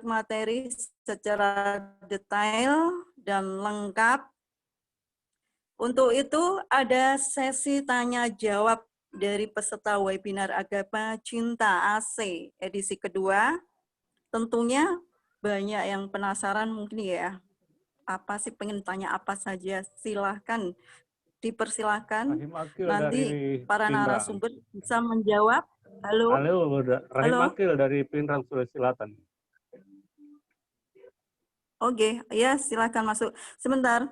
materi secara detail dan lengkap. Untuk itu ada sesi tanya jawab dari peserta webinar Agama Cinta AC edisi kedua. Tentunya banyak yang penasaran mungkin ya. Apa sih, pengen tanya apa saja, silahkan dipersilahkan. Nanti para narasumber bisa menjawab. Halo. Rahim Akil dari Pinrang, Sulawesi Selatan. Oke, ya silakan masuk. Sebentar.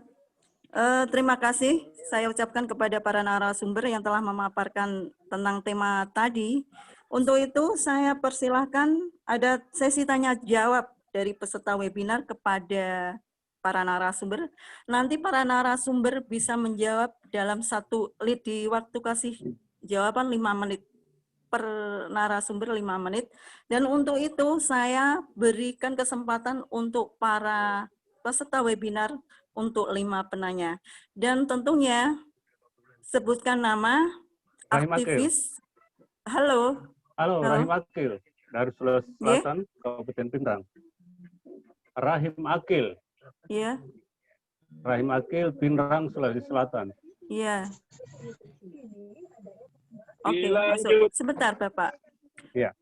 Terima kasih saya ucapkan kepada para narasumber yang telah memaparkan tentang tema tadi. Untuk itu saya persilahkan ada sesi tanya jawab dari peserta webinar kepada para narasumber. Nanti para narasumber bisa menjawab dalam satu lead, di waktu kasih jawaban 5 menit. Per narasumber 5 menit. Dan untuk itu saya berikan kesempatan untuk para peserta webinar untuk 5 penanya. Dan tentunya sebutkan nama, Rahim aktivis. Akil. Halo. Halo, Rahim Akil dari Sulawesi Selatan, Kabupaten Pinrang. Rahim Akil. Iya. Rahim Akil, Pinrang, Sulawesi Selatan. Iya. Oke, masuk. Sebentar, Bapak. Iya.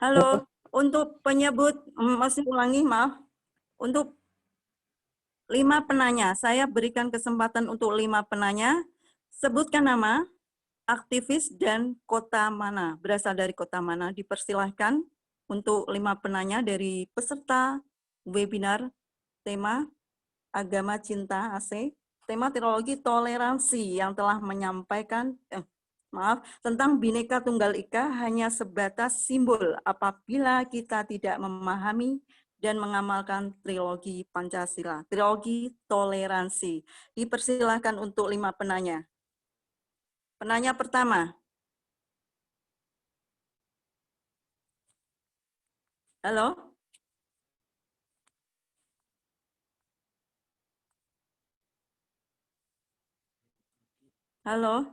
Halo, untuk penyebut, masih ulangi, maaf. Untuk 5 penanya, saya berikan kesempatan untuk 5 penanya. Sebutkan nama, aktivis, dan kota mana, berasal dari kota mana. Dipersilahkan untuk 5 penanya dari peserta webinar tema Agama Cinta AC. Tema teologi toleransi yang telah menyampaikan, tentang Bhinneka Tunggal Ika hanya sebatas simbol apabila kita tidak memahami dan mengamalkan trilogi Pancasila, trilogi toleransi. Dipersilahkan untuk 5 penanya. Penanya pertama. Halo? Halo?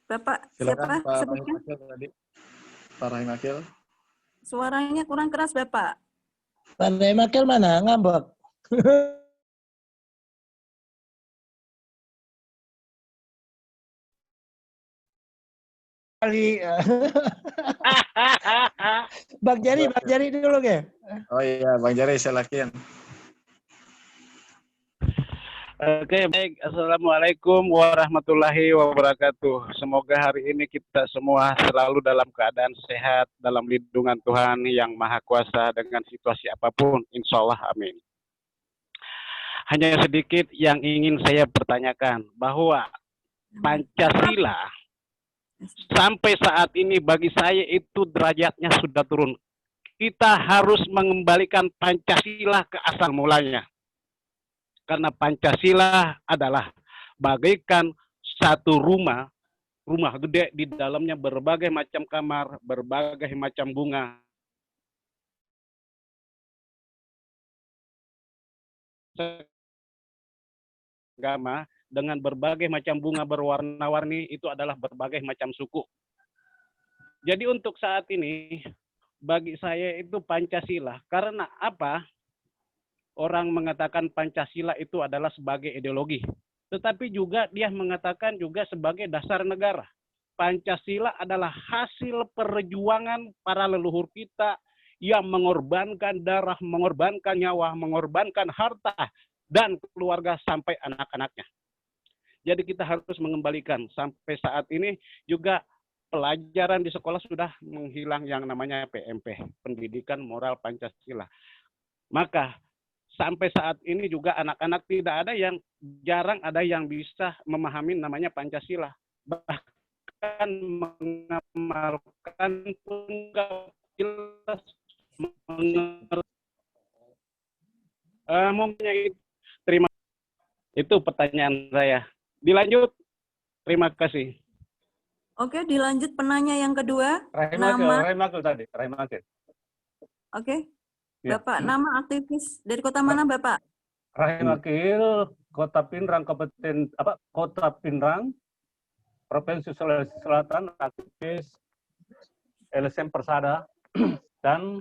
Bapak, silakan, siapa? Pak Rahim Sebutkan. Akil tadi. Pak Rahim Akil. Suaranya kurang keras, Bapak. Pak Rahim Akil mana? Ngambek. Kali. Bang Jari dulu ke? Oh iya, Bang Jari silakan. Oke, baik. Assalamualaikum warahmatullahi wabarakatuh. Semoga hari ini kita semua selalu dalam keadaan sehat, dalam lindungan Tuhan yang Maha Kuasa dengan situasi apapun. Insya Allah, amin. Hanya sedikit yang ingin saya pertanyakan, bahwa Pancasila sampai saat ini bagi saya itu derajatnya sudah turun. Kita harus mengembalikan Pancasila ke asal mulanya. Karena Pancasila adalah bagaikan satu rumah gede, di dalamnya berbagai macam kamar, berbagai macam bunga. Agama dengan berbagai macam bunga berwarna-warni, itu adalah berbagai macam suku. Jadi untuk saat ini, bagi saya itu Pancasila. Karena apa? Orang mengatakan Pancasila itu adalah sebagai ideologi. Tetapi juga dia mengatakan juga sebagai dasar negara. Pancasila adalah hasil perjuangan para leluhur kita yang mengorbankan darah, mengorbankan nyawa, mengorbankan harta, dan keluarga sampai anak-anaknya. Jadi kita harus mengembalikan. Sampai saat ini juga pelajaran di sekolah sudah menghilang yang namanya PMP, Pendidikan Moral Pancasila. Maka sampai saat ini juga anak-anak tidak ada yang, jarang ada yang bisa memahami namanya Pancasila. Bahkan mengamalkan pun nggak jelas. Mungkin terima. Itu pertanyaan saya. Dilanjut. Terima kasih. Oke, dilanjut penanya yang kedua. Rahim Akil tadi. Rahim Akil. Oke. Ya. Bapak, nama aktivis dari kota mana, Bapak? Rahim Akil, Kota Pinrang, Kota Pinrang, Provinsi Sulawesi Selatan, aktivis LSM Persada, dan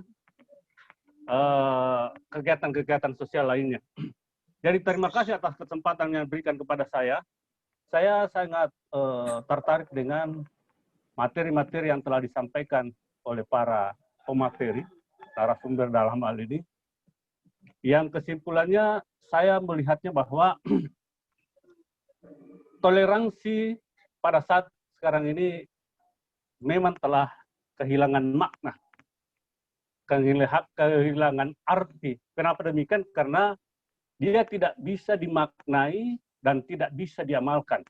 kegiatan-kegiatan sosial lainnya. Jadi terima kasih atas kesempatan yang diberikan kepada saya. Saya sangat tertarik dengan materi-materi yang telah disampaikan oleh para pemateri, narasumber dalam hal ini. Yang kesimpulannya saya melihatnya bahwa toleransi pada saat sekarang ini memang telah kehilangan makna, kehilangan arti. Kenapa demikian? Karena dia tidak bisa dimaknai dan tidak bisa diamalkan.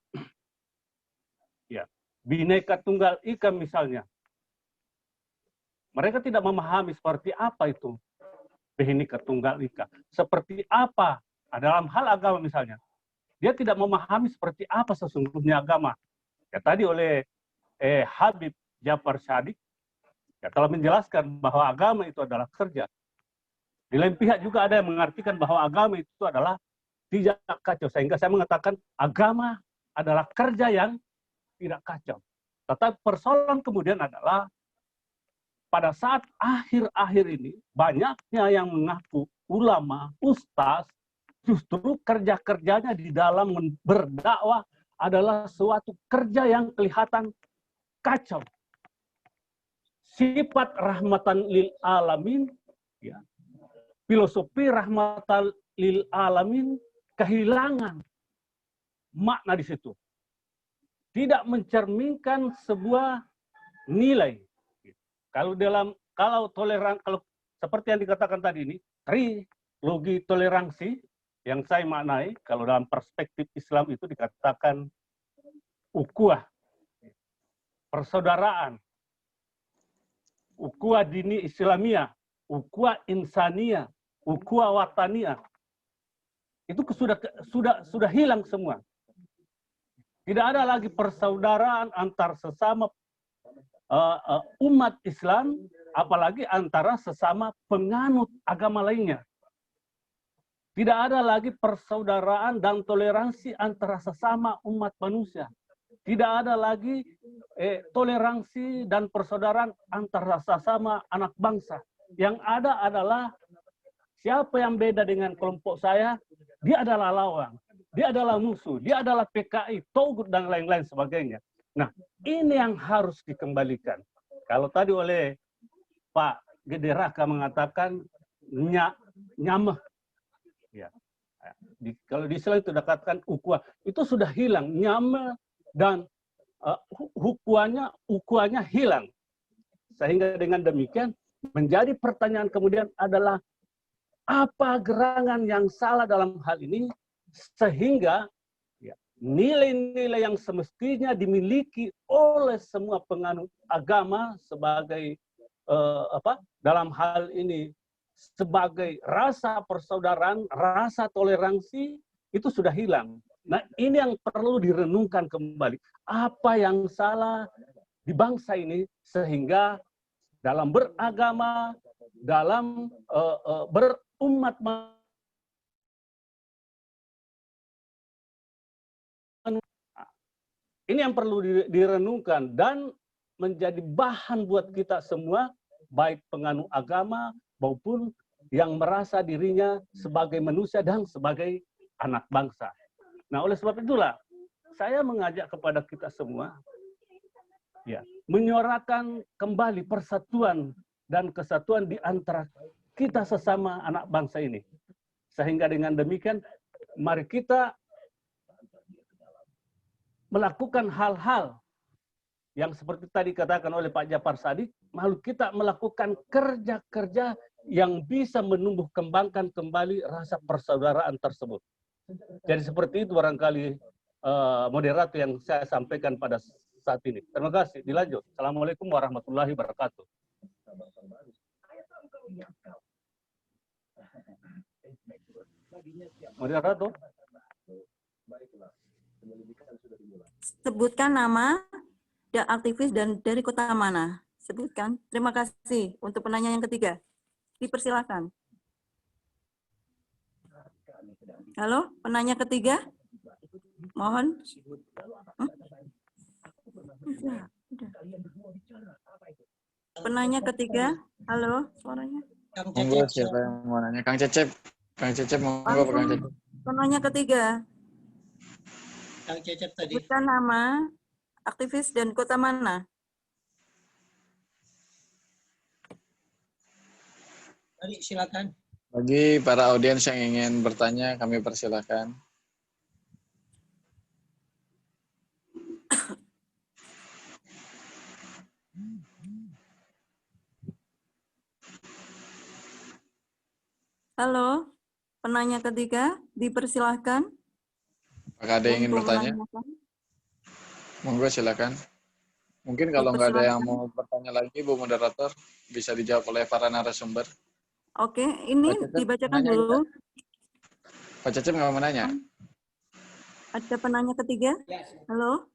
Ya, Bhinneka Tunggal Ika misalnya, mereka tidak memahami seperti apa itu Bhinneka Tunggal Ika. Seperti apa dalam hal agama misalnya, dia tidak memahami seperti apa sesungguhnya agama. Ya, tadi oleh Habib Jafar Shadiq ya, telah menjelaskan bahwa agama itu adalah kerja. Di lain pihak juga ada yang mengartikan bahwa agama itu adalah tidak kacau. Sehingga saya mengatakan agama adalah kerja yang tidak kacau. Tetapi persoalan kemudian adalah pada saat akhir-akhir ini banyaknya yang mengaku ulama, ustaz, justru kerja-kerjanya di dalam berdakwah adalah suatu kerja yang kelihatan kacau. Sifat rahmatan lil alamin, ya, filosofi rahmatan lil alamin kehilangan makna di situ. Tidak mencerminkan sebuah nilai. Kalau seperti yang dikatakan tadi ini, trilogi toleransi yang saya maknai, kalau dalam perspektif Islam itu dikatakan ukhuwah, persaudaraan, ukhuwah dini Islamiyah, ukhuwah insaniyah, ukhuwah wataniyah. Itu sudah hilang semua. Tidak ada lagi persaudaraan antar sesama umat Islam, apalagi antara sesama penganut agama lainnya. Tidak ada lagi persaudaraan dan toleransi antara sesama umat manusia. Tidak ada lagi toleransi dan persaudaraan antara sesama anak bangsa. Yang ada adalah siapa yang beda dengan kelompok saya, dia adalah lawan, dia adalah musuh, dia adalah PKI, Togut, dan lain-lain sebagainya. Nah, ini yang harus dikembalikan. Kalau tadi oleh Pak Gede Raka mengatakan nyameh, ya. Kalau di Islam itu dikatakan ukhuwah, itu sudah hilang, nyameh dan ukhuwahnya hilang. Sehingga dengan demikian menjadi pertanyaan kemudian adalah apa gerangan yang salah dalam hal ini sehingga nilai-nilai yang semestinya dimiliki oleh semua penganut agama sebagai dalam hal ini sebagai rasa persaudaraan, rasa toleransi itu sudah hilang. Nah, ini yang perlu direnungkan kembali. Apa yang salah di bangsa ini sehingga dalam beragama, dalam berumat ini yang perlu direnungkan dan menjadi bahan buat kita semua, baik penganut agama maupun yang merasa dirinya sebagai manusia dan sebagai anak bangsa. Nah, oleh sebab itulah saya mengajak kepada kita semua ya, menyuarakan kembali persatuan dan kesatuan di antara kita sesama anak bangsa ini. Sehingga dengan demikian mari kita melakukan hal-hal yang seperti tadi katakan oleh Pak Jafar Shadiq, malu kita melakukan kerja-kerja yang bisa menumbuh kembangkan kembali rasa persaudaraan tersebut. Jadi seperti itu barangkali moderator yang saya sampaikan pada saat ini. Terima kasih. Dilanjut. Assalamualaikum warahmatullahi wabarakatuh. Moderator. Sebutkan nama dan aktivis dan dari kota mana. Sebutkan. Terima kasih. Untuk penanya yang ketiga. Dipersilakan. Halo, penanya ketiga. Mohon. Penanya ketiga. Halo, suaranya. Kang Monggo Cecep. siapa yang mau nanya? Kang Cecep. Kang Cecep monggo Pak Kang Cecep. Penanya ketiga, Kang Cecep tadi. sebutkan nama, aktivis, dan kota mana? Tadi silakan. Bagi para audiens yang ingin bertanya, kami persilakan. Halo, penanya ketiga, dipersilahkan. Apakah ada yang ingin untuk bertanya? menanyakan. Monggo silakan. Mungkin kalau nggak ada yang mau bertanya lagi, Bu Moderator, bisa dijawab oleh para narasumber. Oke, ini Pak Cecep, dibacakan penanya dulu. Pak Cecep nggak mau nanya? Ada penanya ketiga. Halo,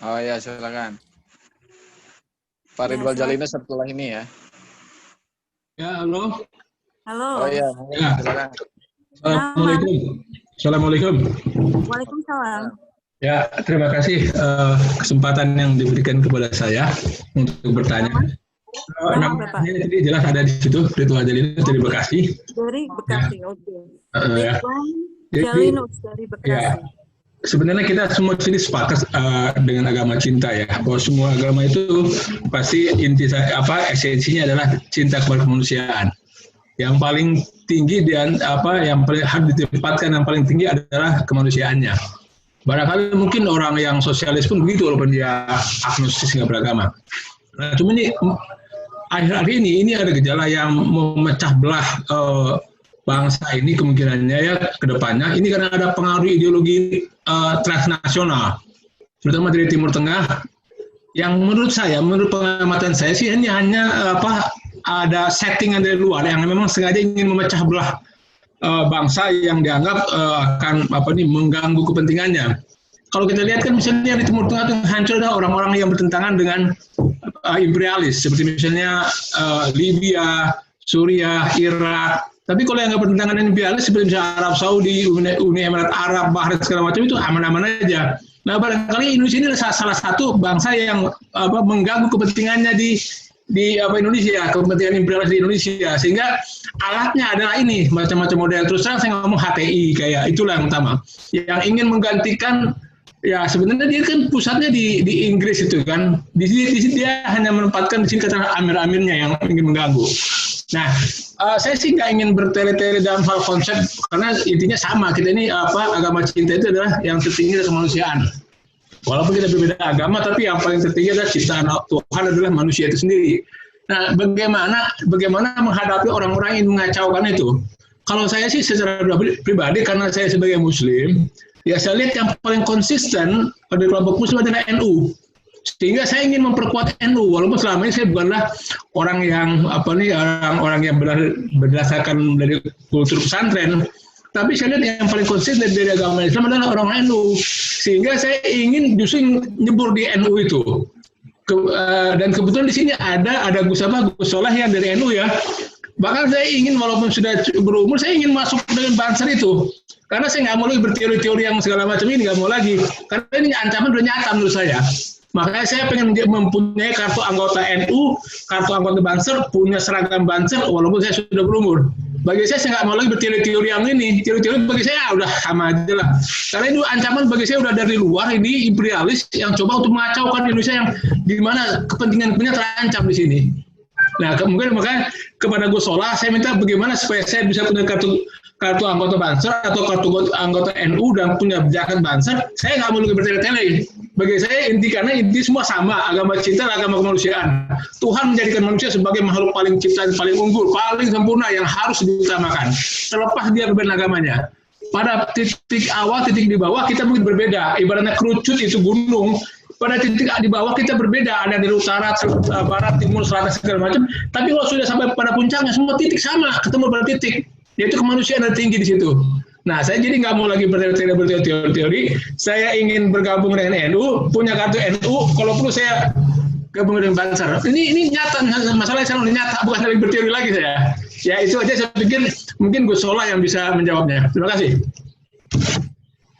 Oh ya, silakan. Pak Ya, Ridwan silakan. Jalino setelah ini ya. Ya, halo. halo. Oh iya, monggo, Ya. silakan. Assalamualaikum. Assalamualaikum. Waalaikumsalam. Ya, terima kasih kesempatan yang diberikan kepada saya untuk bertanya. Nama Bapak? Namanya tadi jelas ada di situ, Ridwan Jalino dari Bekasi. Dari Bekasi, oke. Ya. Ridwan Jadi, Jalinus dari Bekasi. ya. Sebenarnya kita semua sini sepakat dengan agama cinta ya, bahwa semua agama itu pasti esensinya adalah cinta kepada kemanusiaan. Yang paling tinggi dan yang paling harus ditempatkan yang paling tinggi adalah kemanusiaannya. Barangkali mungkin orang yang sosialis pun begitu walaupun dia agnostis nggak beragama. Nah, cuma ini akhir-akhir ini ada gejala yang memecah belah bangsa ini kemungkinannya ya ke depannya. Ini karena ada pengaruh ideologi transnasional, terutama dari Timur Tengah. Yang menurut pengamatan saya sih ini hanya ada settingan dari luar yang memang sengaja ingin memecah belah bangsa yang dianggap akan mengganggu kepentingannya. Kalau kita lihat kan misalnya di Timur Tengah itu hancur adalah orang-orang yang bertentangan dengan imperialis seperti misalnya Libya, Suriah, Irak. Tapi kalau yang nggak bertentangan dengan imperialis seperti misalnya Arab Saudi, Uni Emirat Arab, Bahrain segala macam itu aman-aman aja. Nah barangkali Indonesia ini adalah salah satu bangsa yang mengganggu kepentingannya di Indonesia, kepentingan imperialis di Indonesia, sehingga alatnya adalah ini macam-macam model. Terus terang saya ngomong HTI kayak itulah yang utama, yang ingin menggantikan. Ya sebenarnya dia kan pusatnya di Inggris itu kan, di sini dia hanya menempatkan di sini kata amir-amirnya yang ingin mengganggu. Nah, saya sih nggak ingin bertele-tele dalam hal konsep karena intinya sama, kita ini agama cinta itu adalah yang tertinggi dari kemanusiaan. Walaupun kita berbeda agama, tapi yang paling tertinggi adalah ciptaan Tuhan adalah manusia itu sendiri. Nah, bagaimana menghadapi orang-orang yang mengacaukan itu? Kalau saya sih secara pribadi karena saya sebagai Muslim. Ya saya lihat yang paling konsisten pada kelompok Muslim adalah NU. Sehingga saya ingin memperkuat NU walaupun selama ini saya bukanlah orang yang orang yang berdasarkan dari kultur pesantren, tapi saya lihat yang paling konsisten dari agama Islam adalah orang NU. Sehingga saya ingin justru nyebur di NU itu. Dan kebetulan di sini ada Gus Solah yang dari NU ya. Bahkan saya ingin walaupun sudah berumur, saya ingin masuk dengan Banser itu. Karena saya nggak mau lagi berteori-teori yang segala macam ini, nggak mau lagi. Karena ini ancaman udah nyata menurut saya. Makanya saya pengen mempunyai kartu anggota NU, kartu anggota Banser, punya seragam Banser walaupun saya sudah berumur. Bagi saya nggak mau lagi berteori-teori yang ini. Teori-teori bagi saya udah sama aja lah. Karena itu ancaman bagi saya udah dari luar, ini imperialis yang coba untuk mengacaukan Indonesia yang di mana kepentingannya terancam di sini. Nah, mungkin makanya kepada Gus Solah saya minta bagaimana supaya saya bisa punya kartu anggota Banser atau kartu anggota NU dan punya jaket Banser. Saya nggak mau lagi bertele-tele. Bagi saya karena inti semua sama, agama cinta, agama kemanusiaan. Tuhan menjadikan manusia sebagai makhluk paling ciptaan, paling unggul, paling sempurna yang harus diutamakan. Terlepas dia berbeda agamanya. Pada titik awal, titik di bawah kita mungkin berbeda. Ibaratnya kerucut itu gunung. Pada titik di bawah kita berbeda, ada dari utara, barat, timur, selatan segala macam. Tapi kalau sudah sampai pada puncaknya semua titik sama, ketemu pada titik, yaitu kemanusiaan yang tinggi di situ. Nah, saya jadi nggak mau lagi berteori. Saya ingin bergabung dengan NU, punya kartu NU. Kalau perlu saya gabung dengan Banser. Ini nyata, masalahnya saya udah nyata, bukan lagi berteori lagi saya. Ya itu aja saya pikir mungkin Gus Solah yang bisa menjawabnya. Terima kasih.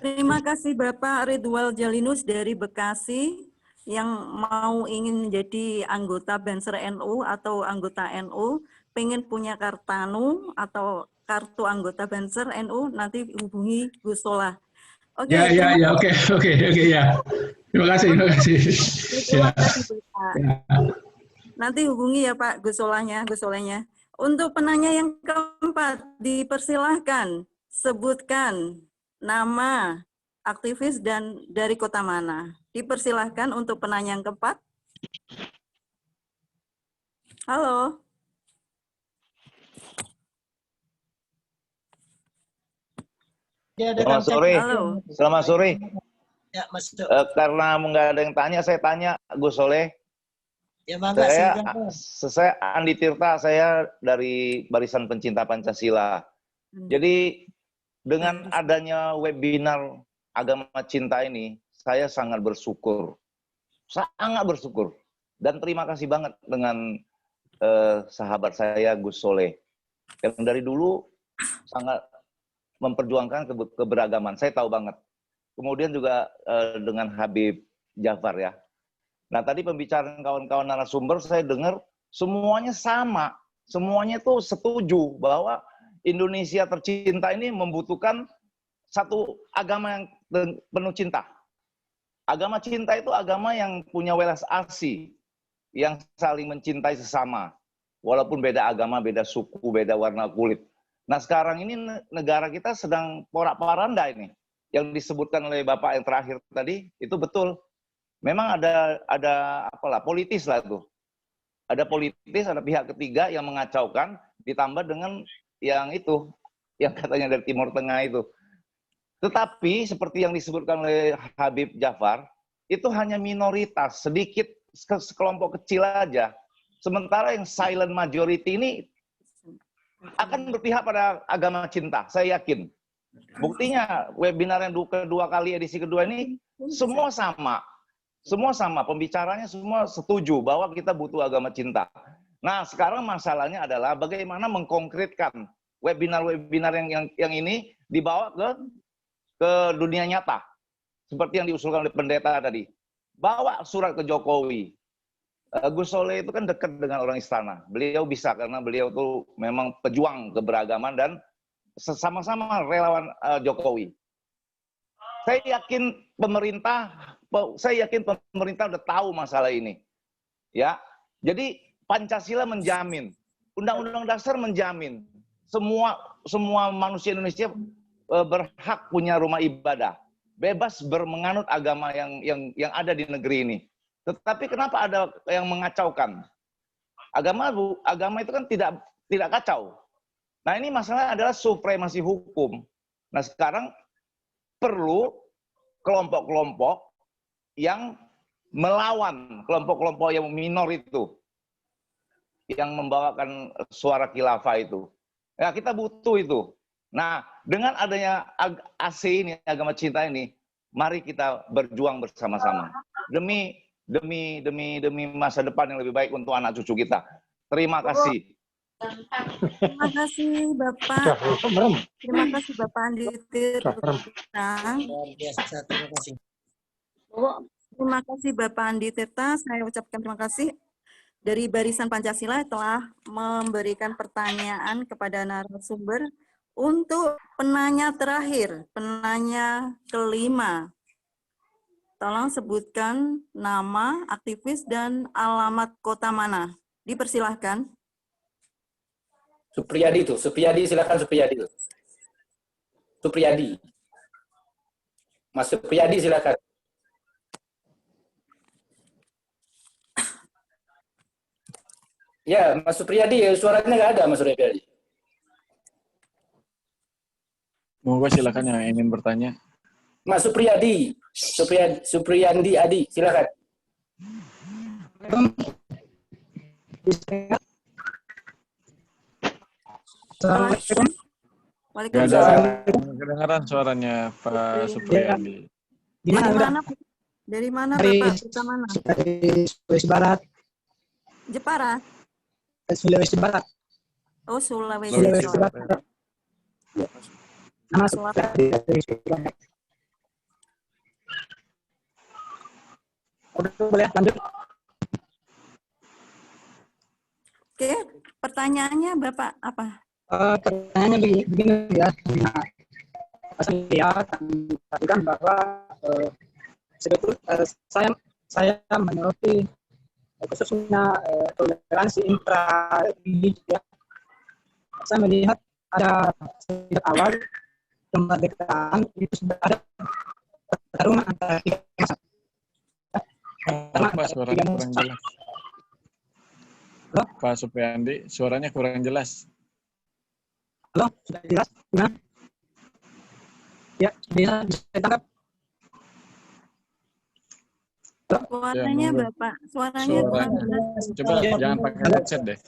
Terima kasih Bapak Ridwan Jalinus dari Bekasi. yang mau ingin menjadi anggota Banser NU atau anggota NU, pengen punya kartanu atau kartu anggota Banser NU, nanti hubungi Gus Solah. Oke, Ya, oke, ya. Terima kasih. Ya, ya. Nanti hubungi ya Pak Gus Solahnya. Untuk penanya yang keempat, dipersilahkan sebutkan nama aktivis dan dari kota mana. Dipersilahkan untuk penanya yang keempat. Halo. Ya, ada Selamat Kang sore. Cecep. Halo. Selamat sore. Ya, masuk. Karena nggak ada yang tanya, saya tanya Gus Soleh. Ya, mangga silakan. Saya Andi Tirta, saya dari Barisan Pencinta Pancasila. Jadi dengan adanya webinar Agama Cinta ini, saya sangat bersyukur. Dan terima kasih banget dengan sahabat saya Gus Soleh. Yang dari dulu sangat memperjuangkan keberagaman, saya tahu banget. Kemudian juga dengan Habib Jafar ya. Nah tadi pembicaraan kawan-kawan narasumber saya dengar semuanya sama, semuanya itu setuju bahwa Indonesia tercinta ini membutuhkan satu agama yang penuh cinta. Agama cinta itu agama yang punya welas asih, yang saling mencintai sesama, walaupun beda agama, beda suku, beda warna kulit. Nah sekarang ini negara kita sedang porak-poranda ini. Yang disebutkan oleh Bapak yang terakhir tadi, itu betul. Memang ada apalah, politis lah itu. Ada politis, ada pihak ketiga yang mengacaukan, ditambah dengan yang itu, yang katanya dari Timur Tengah itu. Tetapi seperti yang disebutkan oleh Habib Jafar, itu hanya minoritas, sedikit, sekelompok kecil aja. Sementara yang silent majority ini akan berpihak pada agama cinta, saya yakin. Buktinya webinar yang kedua kali, edisi kedua ini, semua sama. Semua sama, pembicaranya semua setuju bahwa kita butuh agama cinta. Nah sekarang masalahnya adalah bagaimana mengkonkretkan webinar-webinar yang ini dibawa ke dunia nyata. Seperti yang diusulkan oleh pendeta tadi. Bawa surat ke Jokowi. Gus Soleh itu kan dekat dengan orang istana. Beliau bisa karena beliau tuh memang pejuang keberagaman dan sama-sama relawan Jokowi. Saya yakin pemerintah udah tahu masalah ini. Ya. Jadi Pancasila menjamin, Undang-Undang Dasar menjamin semua manusia Indonesia berhak punya rumah ibadah, bebas menganut agama yang ada di negeri ini. Tetapi kenapa ada yang mengacaukan? Agama itu kan tidak kacau. Nah ini masalah adalah supremasi hukum. Nah sekarang perlu kelompok-kelompok yang melawan kelompok-kelompok yang minor itu, yang membawakan suara khilafah itu. Ya kita butuh itu. Nah dengan adanya AC ini, agama cinta ini, mari kita berjuang bersama-sama demi masa depan yang lebih baik untuk anak cucu kita. Terima kasih. Terima kasih Bapak. Terima kasih Bapak Andi Tirta. Luar biasa, terima kasih. Terima kasih Bapak Andi Tirta. Saya ucapkan terima kasih dari Barisan Pancasila telah memberikan pertanyaan kepada narasumber. Untuk penanya terakhir, penanya kelima, tolong sebutkan nama, aktivis, dan alamat kota mana. Dipersilahkan. Supriyadi itu, Supriyadi silakan Supriyadi itu. Supriyadi. Mas Supriyadi silakan. Ya, Mas Supriyadi, suaranya nggak ada Mas Supriyadi. Monggo silakan yang ingin bertanya. Mas Supriyadi, Supriyandi Adi, silakan. Gak ada kedengaran suaranya Pak Supriyadi. Dari mana Bapak? Kota mana? Dari Sulawesi Barat. Jepara? Sulawesi Barat. Oh, Sulawesi Barat. Nama Supriyadi dari Sulawesi Barat. Udah boleh lanjut. Oke, pertanyaannya Bapak apa? Pertanyaannya begini ya. Saya katakan bahwa sebetulnya saya menyoroti khususnya toleransi intra religi ya. Saya melihat ada sejak awal kemerdekaan itu sudah ada pertarungan antara tiga masa. Pak, suaranya kurang jelas. Halo? Pak Supriyandi, suaranya kurang jelas. Halo, sudah jelas? Gimana? Ya, bisa ditangkap. Suaranya monggo. Bapak, suaranya kurang jelas. Coba jangan pakai headset deh.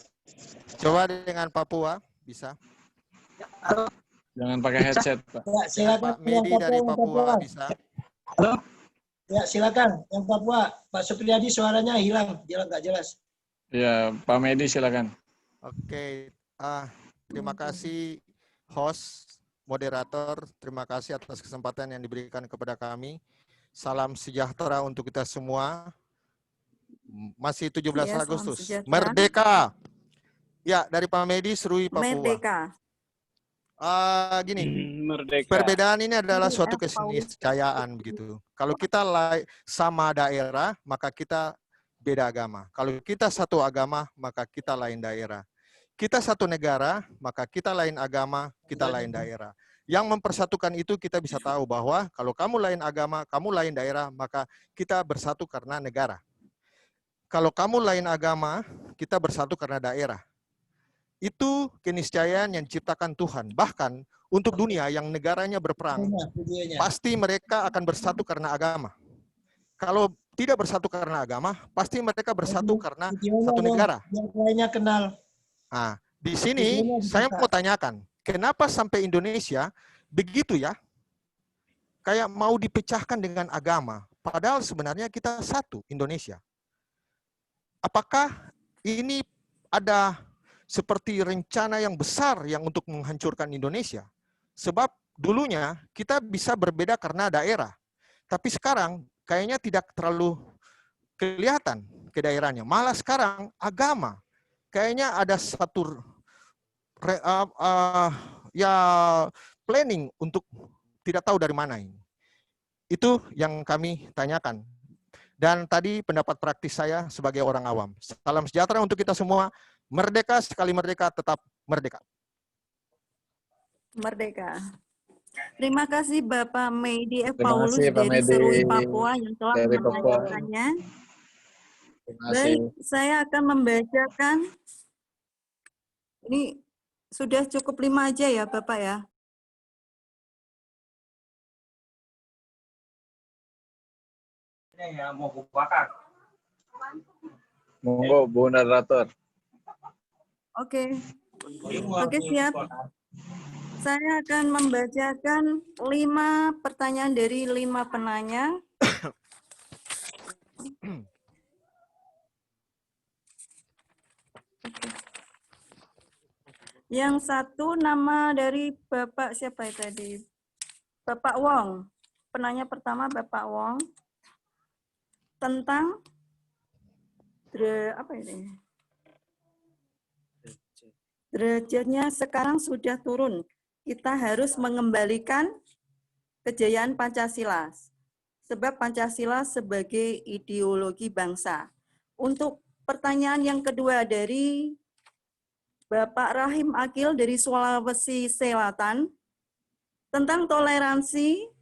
Coba dengan Papua, bisa? Halo, Jangan pakai headset, Pak. Ya, silakan. Pak Medi dari Papua, bisa? halo. Ya, silakan. Yang Papua, Pak Supriyadi suaranya hilang, nggak jelas. Ya, Pak Medi silakan. Oke, terima kasih host, moderator, terima kasih atas kesempatan yang diberikan kepada kami. Salam sejahtera untuk kita semua. Masih 17 Ya, salam Agustus. sejahtera. Merdeka. Ya, dari Pak Medi, Serui, Papua. Merdeka. Gini, Merdeka. perbedaan ini adalah Jadi, suatu Paulus. keniscayaan begitu. Kalau kita sama daerah, maka kita beda agama. Kalau kita satu agama, maka kita lain daerah. Kita satu negara, maka kita lain agama, kita lain daerah. Yang mempersatukan itu kita bisa tahu bahwa kalau kamu lain agama, kamu lain daerah, maka kita bersatu karena negara. Kalau kamu lain agama, kita bersatu karena daerah. Itu keniscayaan yang diciptakan Tuhan. Bahkan untuk dunia yang negaranya berperang, pasti mereka akan bersatu karena agama. Kalau tidak bersatu karena agama, pasti mereka bersatu karena satu negara. Yang lainnya kenal. Nah, di sini saya mau tanyakan, kenapa sampai Indonesia begitu ya? Kayak mau dipecahkan dengan agama, padahal sebenarnya kita satu Indonesia. Apakah ini ada seperti rencana yang besar yang untuk menghancurkan Indonesia? Sebab dulunya kita bisa berbeda karena daerah. Tapi sekarang kayaknya tidak terlalu kelihatan ke daerahnya. Malah sekarang agama. Kayaknya ada satu planning untuk tidak tahu dari mana ini. Itu yang kami tanyakan. Dan tadi pendapat praktis saya sebagai orang awam. Salam sejahtera untuk kita semua. Merdeka, sekali merdeka, tetap merdeka. Merdeka. Terima kasih Bapak Medi F. Terima Paulus kasih, Pak dari Medi. Serui, Papua yang telah Dari Papua. menanyakannya. Terima kasih. Baik, saya akan membacakan. Ini sudah cukup 5 aja ya Bapak ya. Monggo, Bu Moderator. Oke. Oke, siap. Saya akan membacakan 5 pertanyaan dari 5 penanya. Yang satu nama dari Bapak siapa ya tadi? Bapak Wong. Penanya pertama Bapak Wong tentang apa ini? Derajatnya sekarang sudah turun. Kita harus mengembalikan kejayaan Pancasila. Sebab Pancasila sebagai ideologi bangsa. Untuk pertanyaan yang kedua dari Bapak Rahim Akil dari Sulawesi Selatan tentang toleransi.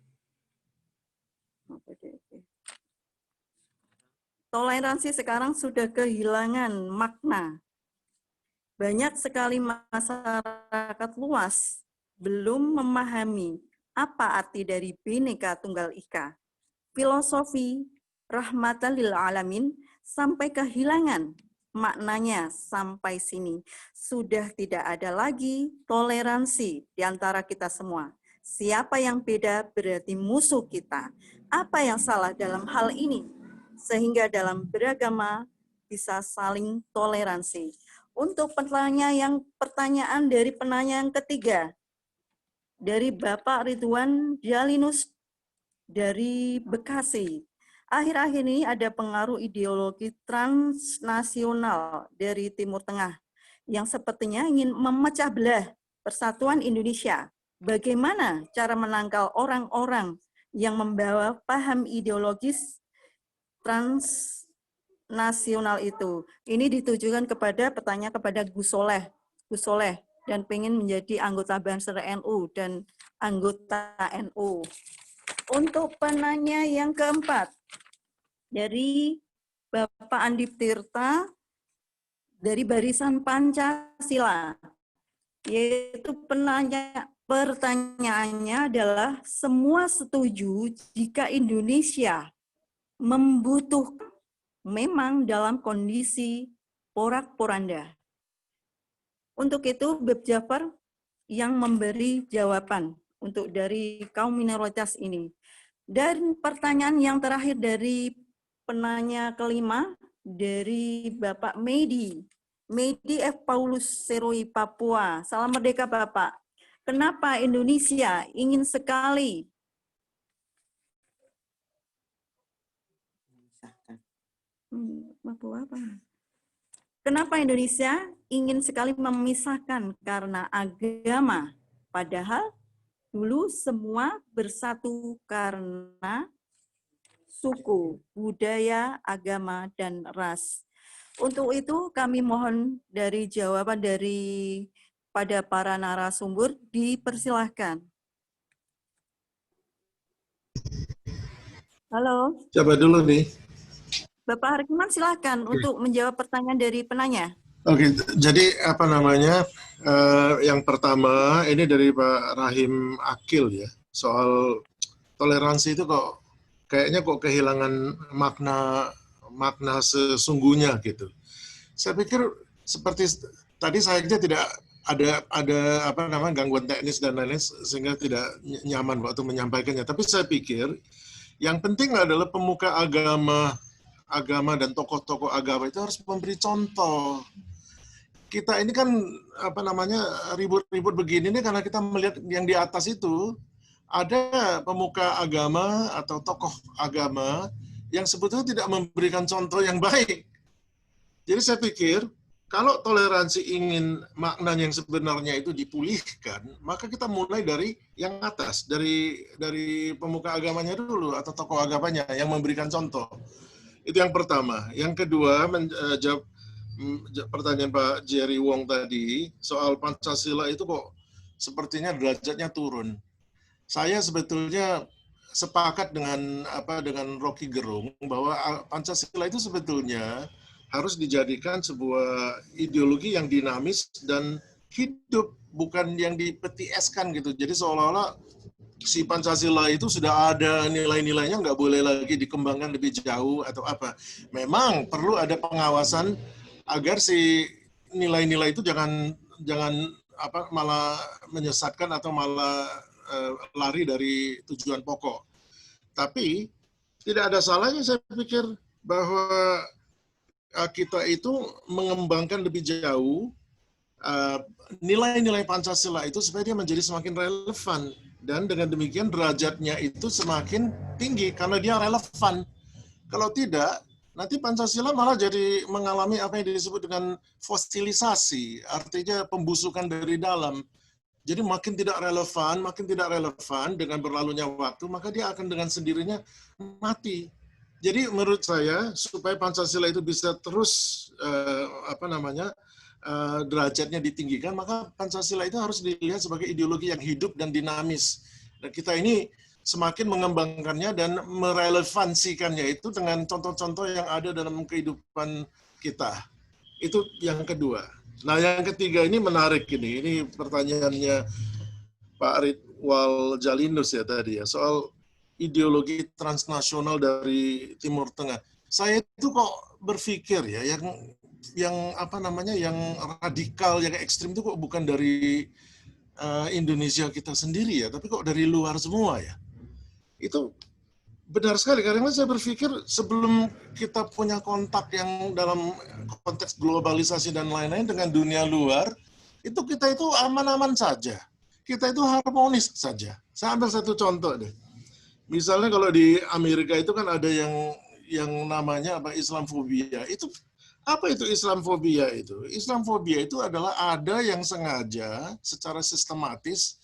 Toleransi sekarang sudah kehilangan makna. Banyak sekali masyarakat luas belum memahami apa arti dari Bhinneka Tunggal Ika. Filosofi rahmatan lil alamin sampai kehilangan maknanya sampai sini. Sudah tidak ada lagi toleransi di antara kita semua. Siapa yang beda berarti musuh kita. Apa yang salah dalam hal ini? Sehingga dalam beragama bisa saling toleransi. Untuk pertanyaan dari penanya yang ketiga, dari Bapak Ridwan Jalinus dari Bekasi. akhir-akhir ini ada pengaruh ideologi transnasional dari Timur Tengah yang sepertinya ingin memecah belah persatuan Indonesia. Bagaimana cara menangkal orang-orang yang membawa paham ideologis transnasional itu? Ini ditujukan kepada pertanyaan kepada Gus Soleh dan pengen menjadi anggota Banser NU dan anggota NU. Untuk penanya yang keempat, dari Bapak Andi Tirta dari Barisan Pancasila, yaitu pertanyaannya adalah semua setuju jika Indonesia membutuhkan memang dalam kondisi porak-poranda. Untuk itu Beb Jafar yang memberi jawaban untuk dari kaum minoritas ini. Dan pertanyaan yang terakhir dari penanya kelima dari Bapak Medi F. Paulus Seroi, Papua. Salam merdeka Bapak. Kenapa Indonesia ingin sekali Kenapa Indonesia ingin sekali memisahkan karena agama, padahal dulu semua bersatu karena suku, budaya, agama, dan ras. Untuk itu kami mohon dari jawaban dari pada para narasumber, dipersilahkan. Halo. Siapa dulu nih? Bapak Harkiman silahkan untuk menjawab pertanyaan dari penanya. Oke, jadi apa namanya, yang pertama ini dari Pak Rahim Akil ya, soal toleransi itu kok kayaknya kok kehilangan makna sesungguhnya gitu. Saya pikir seperti tadi saya aja tidak ada apa namanya gangguan teknis dan lain-lain sehingga tidak nyaman waktu menyampaikannya. Tapi saya pikir yang penting adalah pemuka agama dan tokoh-tokoh agama itu harus memberi contoh. Kita ini kan apa namanya ribut-ribut begini nih karena kita melihat yang di atas itu ada pemuka agama atau tokoh agama yang sebetulnya tidak memberikan contoh yang baik. Jadi saya pikir kalau toleransi ingin maknanya yang sebenarnya itu dipulihkan, maka kita mulai dari yang atas, dari pemuka agamanya dulu atau tokoh agamanya yang memberikan contoh. Itu yang pertama. Yang kedua, menjawab pertanyaan Pak Jerry Wong tadi, soal Pancasila itu kok sepertinya derajatnya turun. Saya sebetulnya sepakat dengan Rocky Gerung bahwa Pancasila itu sebetulnya harus dijadikan sebuah ideologi yang dinamis dan hidup, bukan yang dipetieskan gitu. Jadi seolah-olah si Pancasila itu sudah ada nilai-nilainya, nggak boleh lagi dikembangkan lebih jauh atau apa. Memang perlu ada pengawasan agar si nilai-nilai itu jangan malah menyesatkan atau malah lari dari tujuan pokok. Tapi tidak ada salahnya saya pikir bahwa kita itu mengembangkan lebih jauh nilai-nilai Pancasila itu supaya dia menjadi semakin relevan. Dan dengan demikian derajatnya itu semakin tinggi karena dia relevan. Kalau tidak, nanti Pancasila malah jadi mengalami apa yang disebut dengan fosilisasi, artinya pembusukan dari dalam. Jadi makin tidak relevan dengan berlalunya waktu, maka dia akan dengan sendirinya mati. Jadi menurut saya supaya Pancasila itu bisa terus derajatnya ditinggikan, maka Pancasila itu harus dilihat sebagai ideologi yang hidup dan dinamis. Dan kita ini semakin mengembangkannya dan merelevansikannya itu dengan contoh-contoh yang ada dalam kehidupan kita. Itu yang kedua. Nah, yang ketiga ini menarik ini. Ini pertanyaannya Pak Ridwal Jalinus ya tadi ya, soal ideologi transnasional dari Timur Tengah. Saya itu kok berpikir ya, yang radikal, yang ekstrim itu kok bukan dari Indonesia kita sendiri ya, tapi kok dari luar semua ya. Itu benar sekali, karena saya berpikir sebelum kita punya kontak yang dalam konteks globalisasi dan lain-lain dengan dunia luar, itu kita itu aman-aman saja. Kita itu harmonis saja. Saya ambil satu contoh deh. Misalnya kalau di Amerika itu kan ada yang yang namanya apa Islamfobia. Itu apa itu Islamfobia itu? Islamfobia itu adalah ada yang sengaja secara sistematis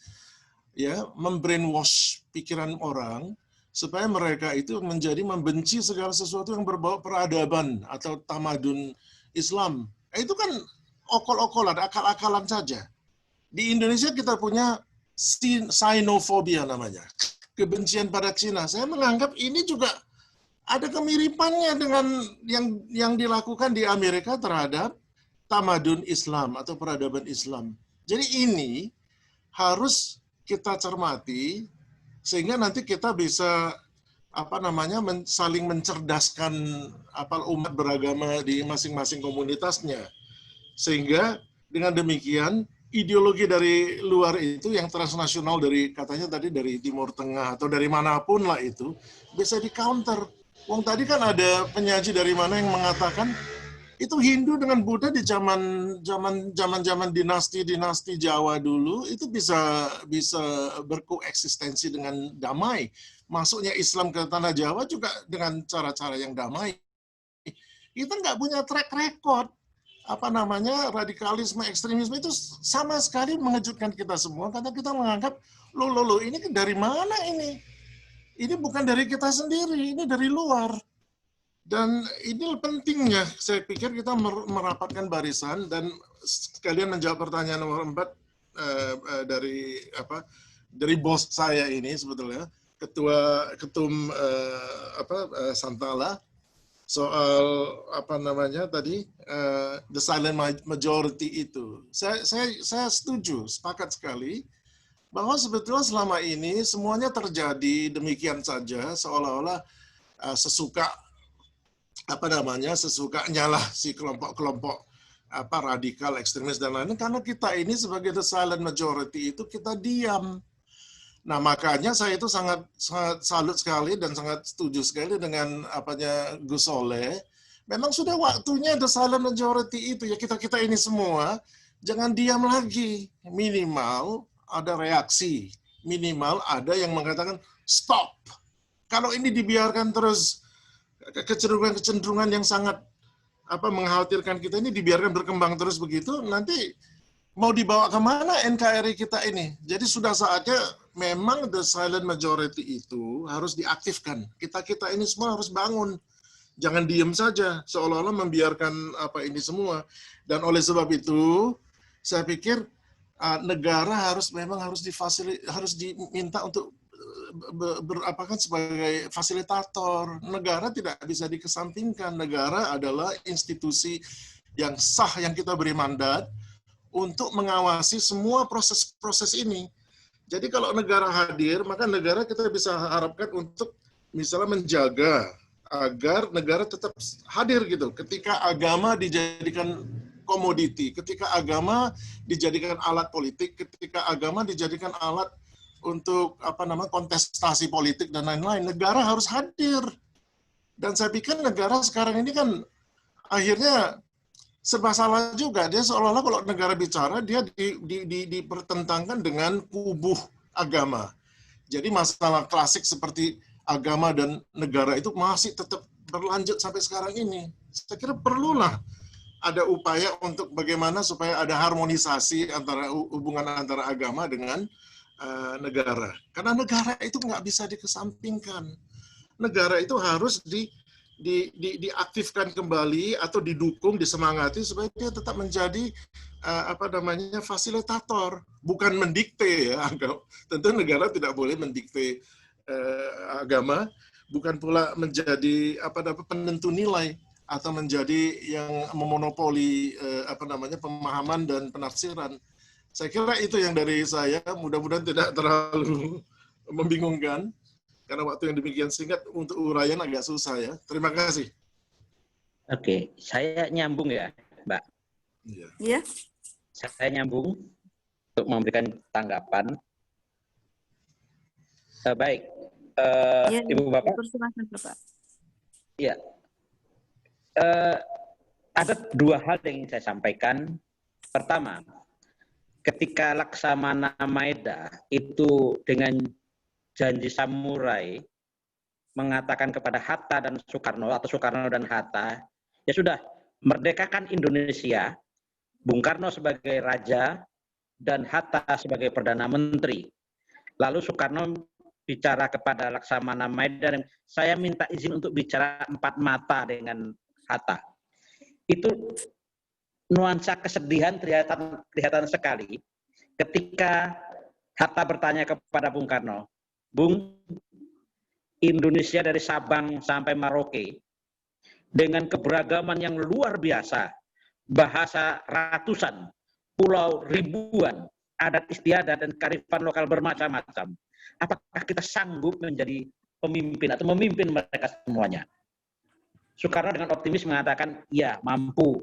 ya membrainwash pikiran orang supaya mereka itu menjadi membenci segala sesuatu yang berbau peradaban atau tamadun Islam. Itu kan okol-okolan, akal-akalan saja. Di Indonesia kita punya Sinofobia namanya, kebencian pada Cina. Saya menganggap ini juga ada kemiripannya dengan yang dilakukan di Amerika terhadap tamadun Islam atau peradaban Islam. Jadi ini harus kita cermati sehingga nanti kita bisa saling mencerdaskan umat beragama di masing-masing komunitasnya. Sehingga dengan demikian ideologi dari luar itu yang transnasional dari katanya tadi dari Timur Tengah atau dari manapun lah itu bisa di counter. Wong tadi kan ada penyaji dari mana yang mengatakan itu Hindu dengan Buddha di zaman dinasti Jawa dulu itu bisa berkoeksistensi dengan damai. Masuknya Islam ke tanah Jawa juga dengan cara-cara yang damai. Kita nggak punya track record radikalisme, ekstremisme itu sama sekali mengejutkan kita semua karena kita menganggap loh ini dari mana ini? Ini bukan dari kita sendiri, ini dari luar. Dan ini pentingnya, saya pikir kita merapatkan barisan dan sekalian menjawab pertanyaan nomor 4 dari bos saya ini sebetulnya, ketum Santala soal the silent majority itu. Saya setuju, sepakat sekali bahwa sebetulnya selama ini semuanya terjadi demikian saja seolah-olah sesukanya lah si kelompok-kelompok radikal, ekstremis dan lain-lain karena kita ini sebagai the silent majority itu kita diam. Nah, makanya saya itu sangat salut sekali dan sangat setuju sekali dengan Gus Soleh. Memang sudah waktunya the silent majority itu ya kita ini semua jangan diam lagi, minimal ada reaksi, minimal ada yang mengatakan stop. Kalau ini dibiarkan terus kecenderungan yang sangat mengkhawatirkan kita ini dibiarkan berkembang terus begitu, nanti mau dibawa kemana NKRI kita ini? Jadi sudah saatnya memang the silent majority itu harus diaktifkan. Kita ini semua harus bangun. Jangan diem saja seolah-olah membiarkan ini semua. Dan oleh sebab itu saya pikir negara harus diminta untuk sebagai fasilitator. Negara tidak bisa dikesampingkan. Negara adalah institusi yang sah yang kita beri mandat untuk mengawasi semua proses-proses ini. Jadi kalau negara hadir, maka negara kita bisa harapkan untuk misalnya menjaga agar negara tetap hadir gitu. Ketika agama dijadikan komoditi, ketika agama dijadikan alat politik, ketika agama dijadikan alat untuk kontestasi politik dan lain-lain, negara harus hadir. Dan saya pikir negara sekarang ini kan akhirnya serba salah juga. Dia seolah-olah kalau negara bicara dia dipertentangkan dengan kubu agama. Jadi masalah klasik seperti agama dan negara itu masih tetap berlanjut sampai sekarang ini. Saya kira perlulah ada upaya untuk bagaimana supaya ada harmonisasi antara hubungan antara agama dengan negara. Karena negara itu nggak bisa dikesampingkan. Negara itu harus diaktifkan kembali atau didukung, disemangati supaya dia tetap menjadi fasilitator, bukan mendikte ya. Tentu negara tidak boleh mendikte agama, bukan pula menjadi penentu nilai atau menjadi yang memonopoli pemahaman dan penafsiran. Saya kira itu yang dari saya, mudah-mudahan tidak terlalu membingungkan karena waktu yang demikian singkat untuk uraian agak susah ya. Terima kasih. Oke, saya nyambung ya, Mbak. Iya. Saya nyambung untuk memberikan tanggapan. Baik, Ibu Bapak. Persilakan Bapak. Iya. Ada dua hal yang ingin saya sampaikan. Pertama, ketika Laksamana Maeda itu dengan janji samurai mengatakan kepada Hatta dan Soekarno atau Soekarno dan Hatta, ya sudah, merdekakan Indonesia, Bung Karno sebagai raja dan Hatta sebagai Perdana Menteri. Lalu Soekarno bicara kepada Laksamana Maeda, saya minta izin untuk bicara empat mata dengan Hatta. Itu nuansa kesedihan kelihatan sekali ketika Hatta bertanya kepada Bung Karno, Bung, Indonesia dari Sabang sampai Merauke dengan keberagaman yang luar biasa, bahasa ratusan, pulau ribuan, adat istiadat dan kearifan lokal bermacam-macam. Apakah kita sanggup menjadi pemimpin atau memimpin mereka semuanya? Soekarno dengan optimis mengatakan, ya mampu.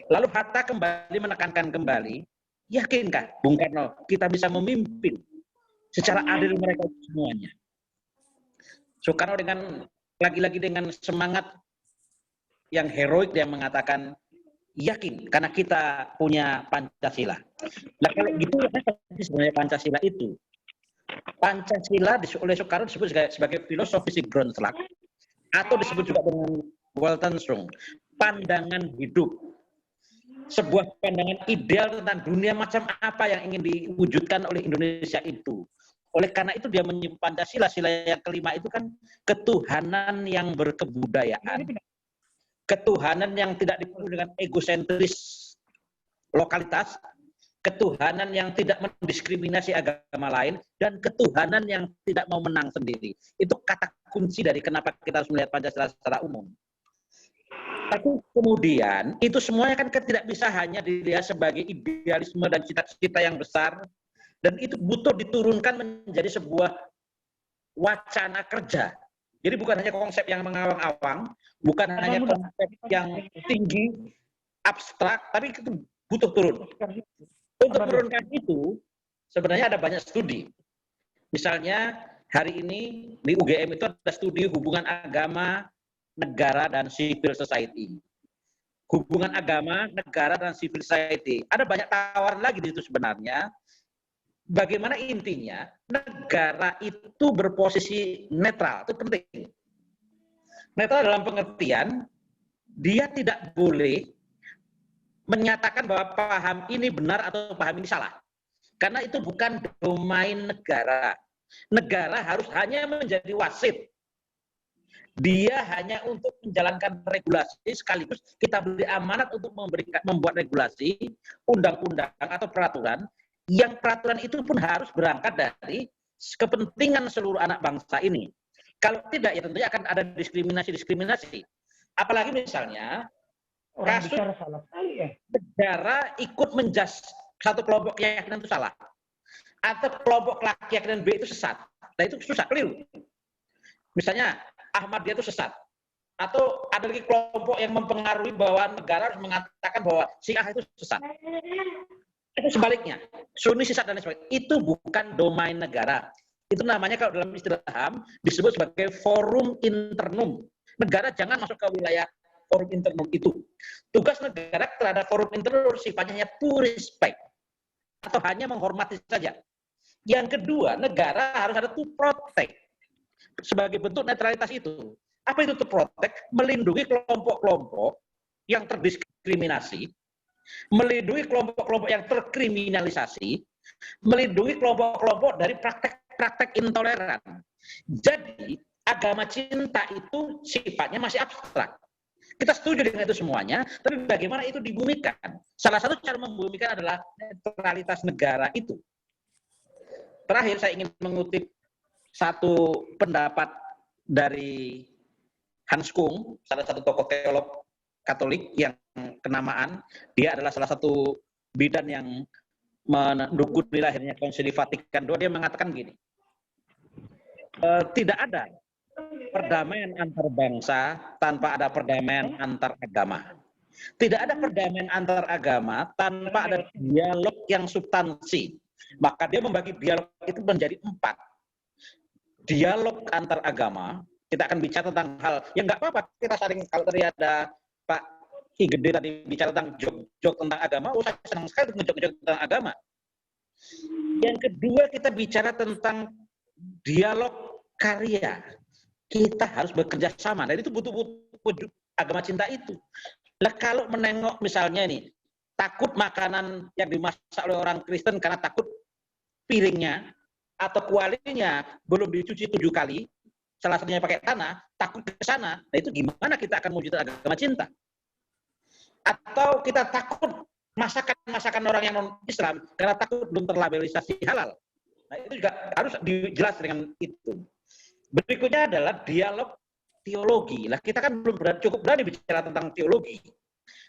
Lalu Hatta kembali menekankan kembali, yakinkah Bung Karno kita bisa memimpin secara adil mereka semuanya? Soekarno dengan lagi-lagi dengan semangat yang heroik dia mengatakan yakin karena kita punya Pancasila. Nah kalau gitu apa sebenarnya Pancasila itu? Pancasila oleh Soekarno disebut sebagai filosofi Grundslag atau disebut juga dengan Weltanschauung, pandangan hidup. Sebuah pandangan ideal tentang dunia macam apa yang ingin diwujudkan oleh Indonesia itu. Oleh karena itu dia menyebut Pancasila, sila yang kelima itu kan ketuhanan yang berkebudayaan. Ketuhanan yang tidak dipenuhi dengan egosentris lokalitas, ketuhanan yang tidak mendiskriminasi agama lain, dan ketuhanan yang tidak mau menang sendiri. Itu kata kunci dari kenapa kita harus melihat Pancasila secara umum. Tapi kemudian itu semuanya kan tidak bisa hanya dilihat sebagai idealisme dan cita-cita yang besar, dan itu butuh diturunkan menjadi sebuah wacana kerja. Jadi bukan hanya konsep yang mengawang-awang, bukan hanya konsep yang tinggi, abstrak, tapi itu butuh turun. Untuk menurunkan itu, sebenarnya ada banyak studi. Misalnya hari ini di UGM itu ada studi hubungan agama, negara, dan civil society. Hubungan agama, negara, dan civil society. Ada banyak tawaran lagi di situ sebenarnya. Bagaimana intinya, negara itu berposisi netral, itu penting. Netral dalam pengertian, dia tidak boleh menyatakan bahwa paham ini benar atau paham ini salah. Karena itu bukan domain negara. Negara harus hanya menjadi wasit. Dia hanya untuk menjalankan regulasi, sekaligus kita beri amanat untuk membuat regulasi, undang-undang atau peraturan, yang peraturan itu pun harus berangkat dari kepentingan seluruh anak bangsa ini. Kalau tidak, ya tentunya akan ada diskriminasi-diskriminasi. Apalagi misalnya, kasus negara ikut menjas satu kelompok keyakinan itu salah. Atau kelompok keyakinan B itu sesat. Nah itu susah, keliru. Misalnya, Ahmadiyah itu sesat. Atau ada lagi kelompok yang mempengaruhi bahwa negara harus mengatakan bahwa Syiah itu sesat. Itu sebaliknya, Sunni sesat dan sebagainya. Itu bukan domain negara. Itu namanya kalau dalam istilah HAM disebut sebagai forum internum. Negara jangan masuk ke wilayah forum internum itu. Tugas negara terhadap forum internum sifatnya hanya to respect atau hanya menghormati saja. Yang kedua, negara harus ada to protect sebagai bentuk netralitas itu. Apa itu to protect? Melindungi kelompok-kelompok yang terdiskriminasi, melindungi kelompok-kelompok yang terkriminalisasi, melindungi kelompok-kelompok dari praktek-praktek intoleran. Jadi, agama cinta itu sifatnya masih abstrak. Kita setuju dengan itu semuanya, tapi bagaimana itu dibumikan? Salah satu cara membumikan adalah netralitas negara itu. Terakhir, saya ingin mengutip satu pendapat dari Hans Kung, salah satu tokoh teolog Katolik yang kenamaan. Dia adalah salah satu bidan yang mendukung lahirnya Konsili Vatikan II. Dia mengatakan gini, tidak ada perdamaian antar bangsa tanpa ada perdamaian antar agama. Tidak ada perdamaian antar agama tanpa ada dialog yang substansi. Maka dia membagi dialog itu menjadi 4. Dialog antar agama, kita akan bicara tentang hal yang nggak apa-apa. Kita saling, kalau tadi ada Pak Ki Gede tadi bicara tentang jok tentang agama, saya senang sekali ngejok-jok tentang agama. Yang kedua, kita bicara tentang dialog karya. Kita harus bekerja sama, dan itu butuh agama cinta itu. Nah, kalau menengok misalnya ini, takut makanan yang dimasak oleh orang Kristen karena takut piringnya atau kualinya belum dicuci 7 kali, salah satunya pakai tanah, takut ke sana. Nah, itu gimana kita akan mewujudkan agama cinta? Atau kita takut masakan orang yang non-Islam karena takut belum terlabelisasi halal. Nah, itu juga harus dijelas dengan itu. Berikutnya adalah dialog teologi. Lah, kita kan belum cukup berani bicara tentang teologi.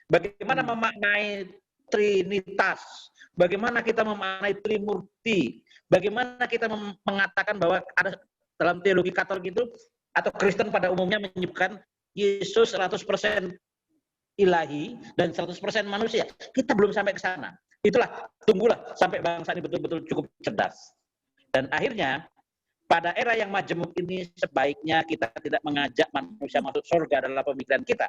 Bagaimana memaknai Trinitas, bagaimana kita memaknai Trimurti, bagaimana kita mengatakan bahwa ada dalam teologi Katolik itu atau Kristen pada umumnya menyebutkan Yesus 100% ilahi dan 100% manusia. Kita belum sampai ke sana. Itulah, tunggulah sampai bangsa ini betul-betul cukup cerdas. Dan akhirnya pada era yang majemuk ini sebaiknya kita tidak mengajak manusia masuk surga dalam pemikiran kita,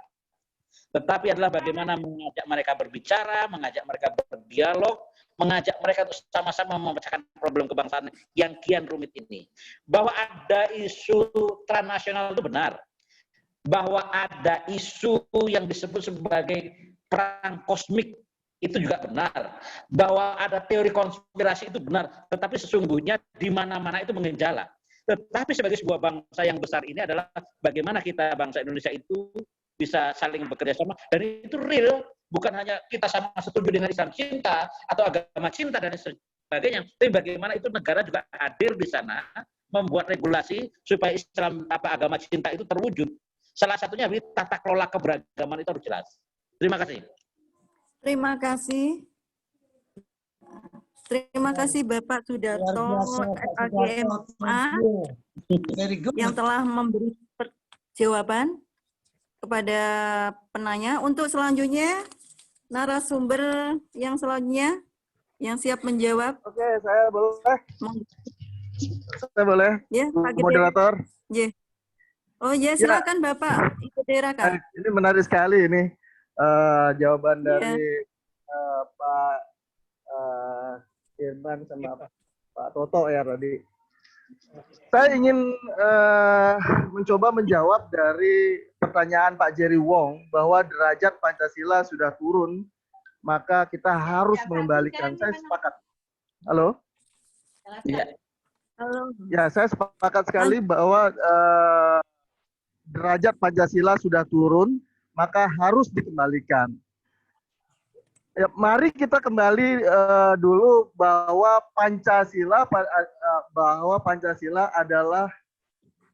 tetapi adalah bagaimana mengajak mereka berbicara, mengajak mereka berdialog, mengajak mereka untuk sama-sama memecahkan problem kebangsaan yang kian rumit ini. Bahwa ada isu transnasional itu benar. Bahwa ada isu yang disebut sebagai perang kosmik itu juga benar. Bahwa ada teori konspirasi itu benar. Tetapi sesungguhnya di mana-mana itu mengejala. Tetapi sebagai sebuah bangsa yang besar ini adalah bagaimana kita bangsa Indonesia itu bisa saling bekerja sama, dan itu real, bukan hanya kita sama setuju dengan Islam cinta atau agama cinta dan sebagainya, tapi bagaimana itu negara juga hadir di sana membuat regulasi supaya Islam agama cinta itu terwujud. Salah satunya tata kelola keberagaman itu harus jelas. Terima kasih. Terima kasih. Terima kasih Bapak Sudarto AGMA yang telah memberi jawaban kepada penanya. Untuk selanjutnya, narasumber yang selanjutnya yang siap menjawab. Oke, saya boleh. Saya boleh. Ya, Pak Gede. Moderator. Ya. Oh ya, silakan Bapak. Ikut daerahkan. Ini menarik sekali ini jawaban dari Pak Firman sama Pak Toto ya tadi. Saya ingin mencoba menjawab dari pertanyaan Pak Jerry Wong bahwa derajat Pancasila sudah turun, maka kita harus mengembalikan. Saya sepakat. Halo? Ya. Halo. Ya, saya sepakat sekali bahwa derajat Pancasila sudah turun, maka harus dikembalikan. Ya, mari kita kembali dulu bahwa Pancasila adalah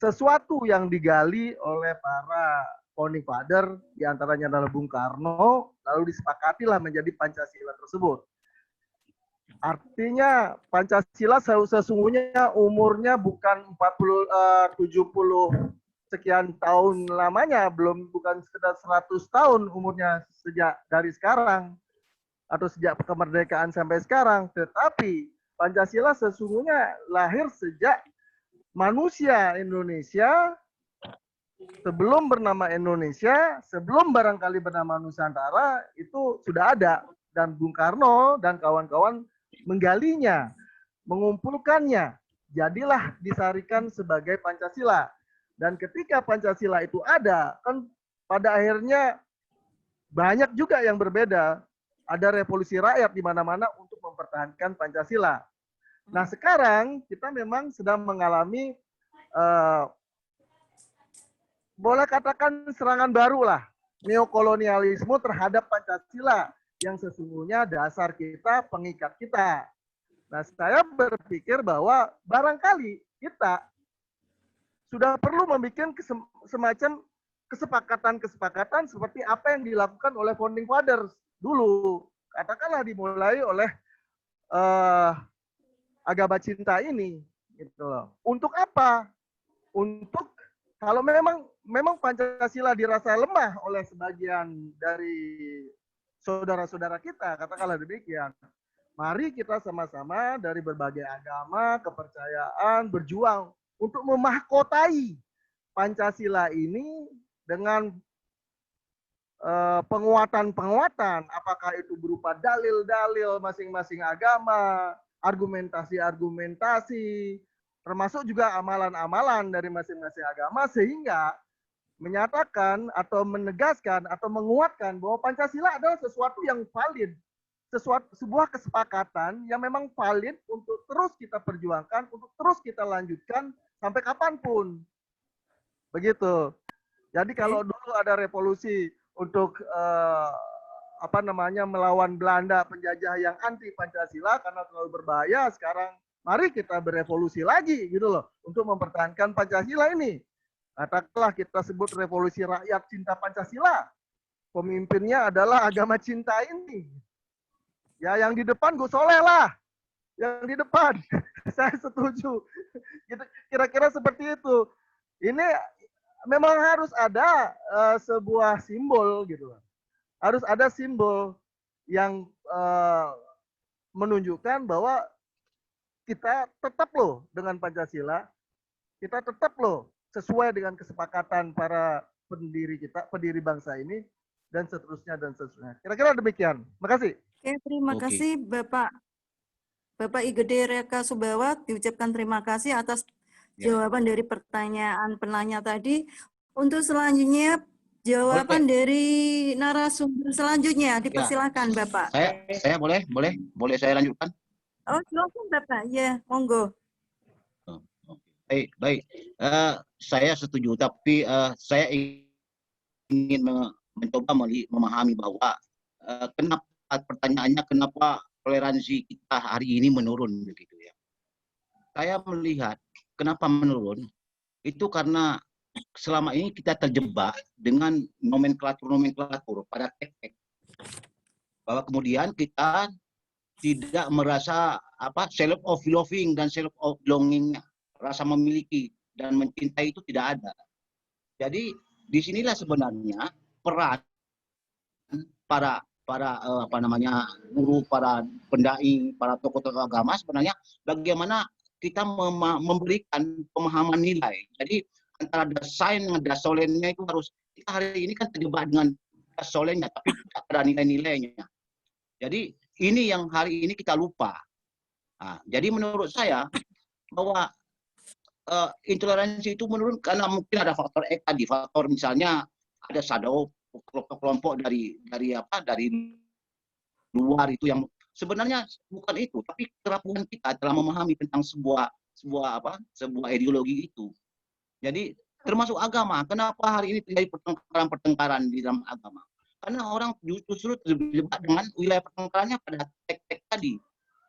sesuatu yang digali oleh para founding father, diantaranya adalah Bung Karno, lalu disepakatilah menjadi Pancasila tersebut. Artinya Pancasila sesungguhnya umurnya bukan 70 sekian tahun lamanya, bukan sekedar 100 tahun umurnya sejak dari sekarang atau sejak kemerdekaan sampai sekarang, tetapi Pancasila sesungguhnya lahir sejak manusia Indonesia sebelum bernama Indonesia, sebelum barangkali bernama Nusantara, itu sudah ada, dan Bung Karno dan kawan-kawan menggalinya, mengumpulkannya, jadilah disarikan sebagai Pancasila. Dan ketika Pancasila itu ada, kan pada akhirnya banyak juga yang berbeda. Ada revolusi rakyat di mana-mana untuk mempertahankan Pancasila. Nah, sekarang kita memang sedang mengalami, boleh katakan serangan baru lah, neokolonialisme terhadap Pancasila, yang sesungguhnya dasar kita, pengikat kita. Nah, saya berpikir bahwa barangkali kita sudah perlu membuat semacam kesepakatan-kesepakatan seperti apa yang dilakukan oleh founding fathers dulu. Katakanlah dimulai oleh agama cinta ini, gitu loh. Untuk apa? Untuk kalau memang Pancasila dirasa lemah oleh sebagian dari saudara-saudara kita, katakanlah demikian. Mari kita sama-sama dari berbagai agama, kepercayaan, berjuang untuk memahkotai Pancasila ini dengan penguatan-penguatan, apakah itu berupa dalil-dalil masing-masing agama, argumentasi-argumentasi, termasuk juga amalan-amalan dari masing-masing agama, sehingga menyatakan atau menegaskan atau menguatkan bahwa Pancasila adalah sesuatu yang valid, sebuah kesepakatan yang memang valid untuk terus kita perjuangkan, untuk terus kita lanjutkan sampai kapanpun. Begitu. Jadi kalau dulu ada revolusi untuk melawan Belanda penjajah yang anti Pancasila karena terlalu berbahaya, sekarang mari kita berevolusi lagi gitu loh untuk mempertahankan Pancasila ini. Katakanlah kita sebut revolusi rakyat cinta Pancasila. Pemimpinnya adalah agama cinta ini. Ya, yang di depan Gus Soleh lah. Yang di depan. Saya setuju. Kira-kira seperti itu. Ini memang harus ada sebuah simbol gitu. Harus ada simbol yang menunjukkan bahwa kita tetap loh dengan Pancasila. Kita tetap loh sesuai dengan kesepakatan para pendiri kita, pendiri bangsa ini, dan seterusnya dan seterusnya. Kira-kira demikian. Makasih. Oke, terima kasih Bapak Igede Reka Subawa, diucapkan terima kasih atas jawaban dari pertanyaan penanya tadi. Untuk selanjutnya jawaban dari narasumber selanjutnya, dipersilakan Bapak. Saya boleh saya lanjutkan? Oh, silakan Bapak. Ya, monggo. Baik. Saya setuju, tapi saya ingin mencoba memahami bahwa kenapa pertanyaannya kenapa toleransi kita hari ini menurun begitu ya. Saya melihat kenapa menurun itu karena selama ini kita terjebak dengan nomenklatur pada tek-tek. Bahwa kemudian kita tidak merasa self of loving dan self of belonging, rasa memiliki dan mencintai itu tidak ada. Jadi disinilah sebenarnya peran para guru, para pendai, para tokoh-tokoh agama sebenarnya bagaimana kita memberikan pemahaman nilai. Jadi antara dasain dengan dasolennya itu harus, kita hari ini kan terjebak dengan dasolennya tapi tidak ada nilai-nilainya. Jadi ini yang hari ini kita lupa. Nah, jadi menurut saya bahwa intoleransi itu menurun karena mungkin ada faktor tadi, faktor misalnya ada shadow kelompok dari luar itu yang sebenarnya bukan itu, tapi kerapuhan kita dalam memahami tentang sebuah ideologi itu. Jadi termasuk agama. Kenapa hari ini terjadi pertengkaran di dalam agama? Karena orang justru terjebak dengan wilayah pertengkarannya pada tek-tek tadi,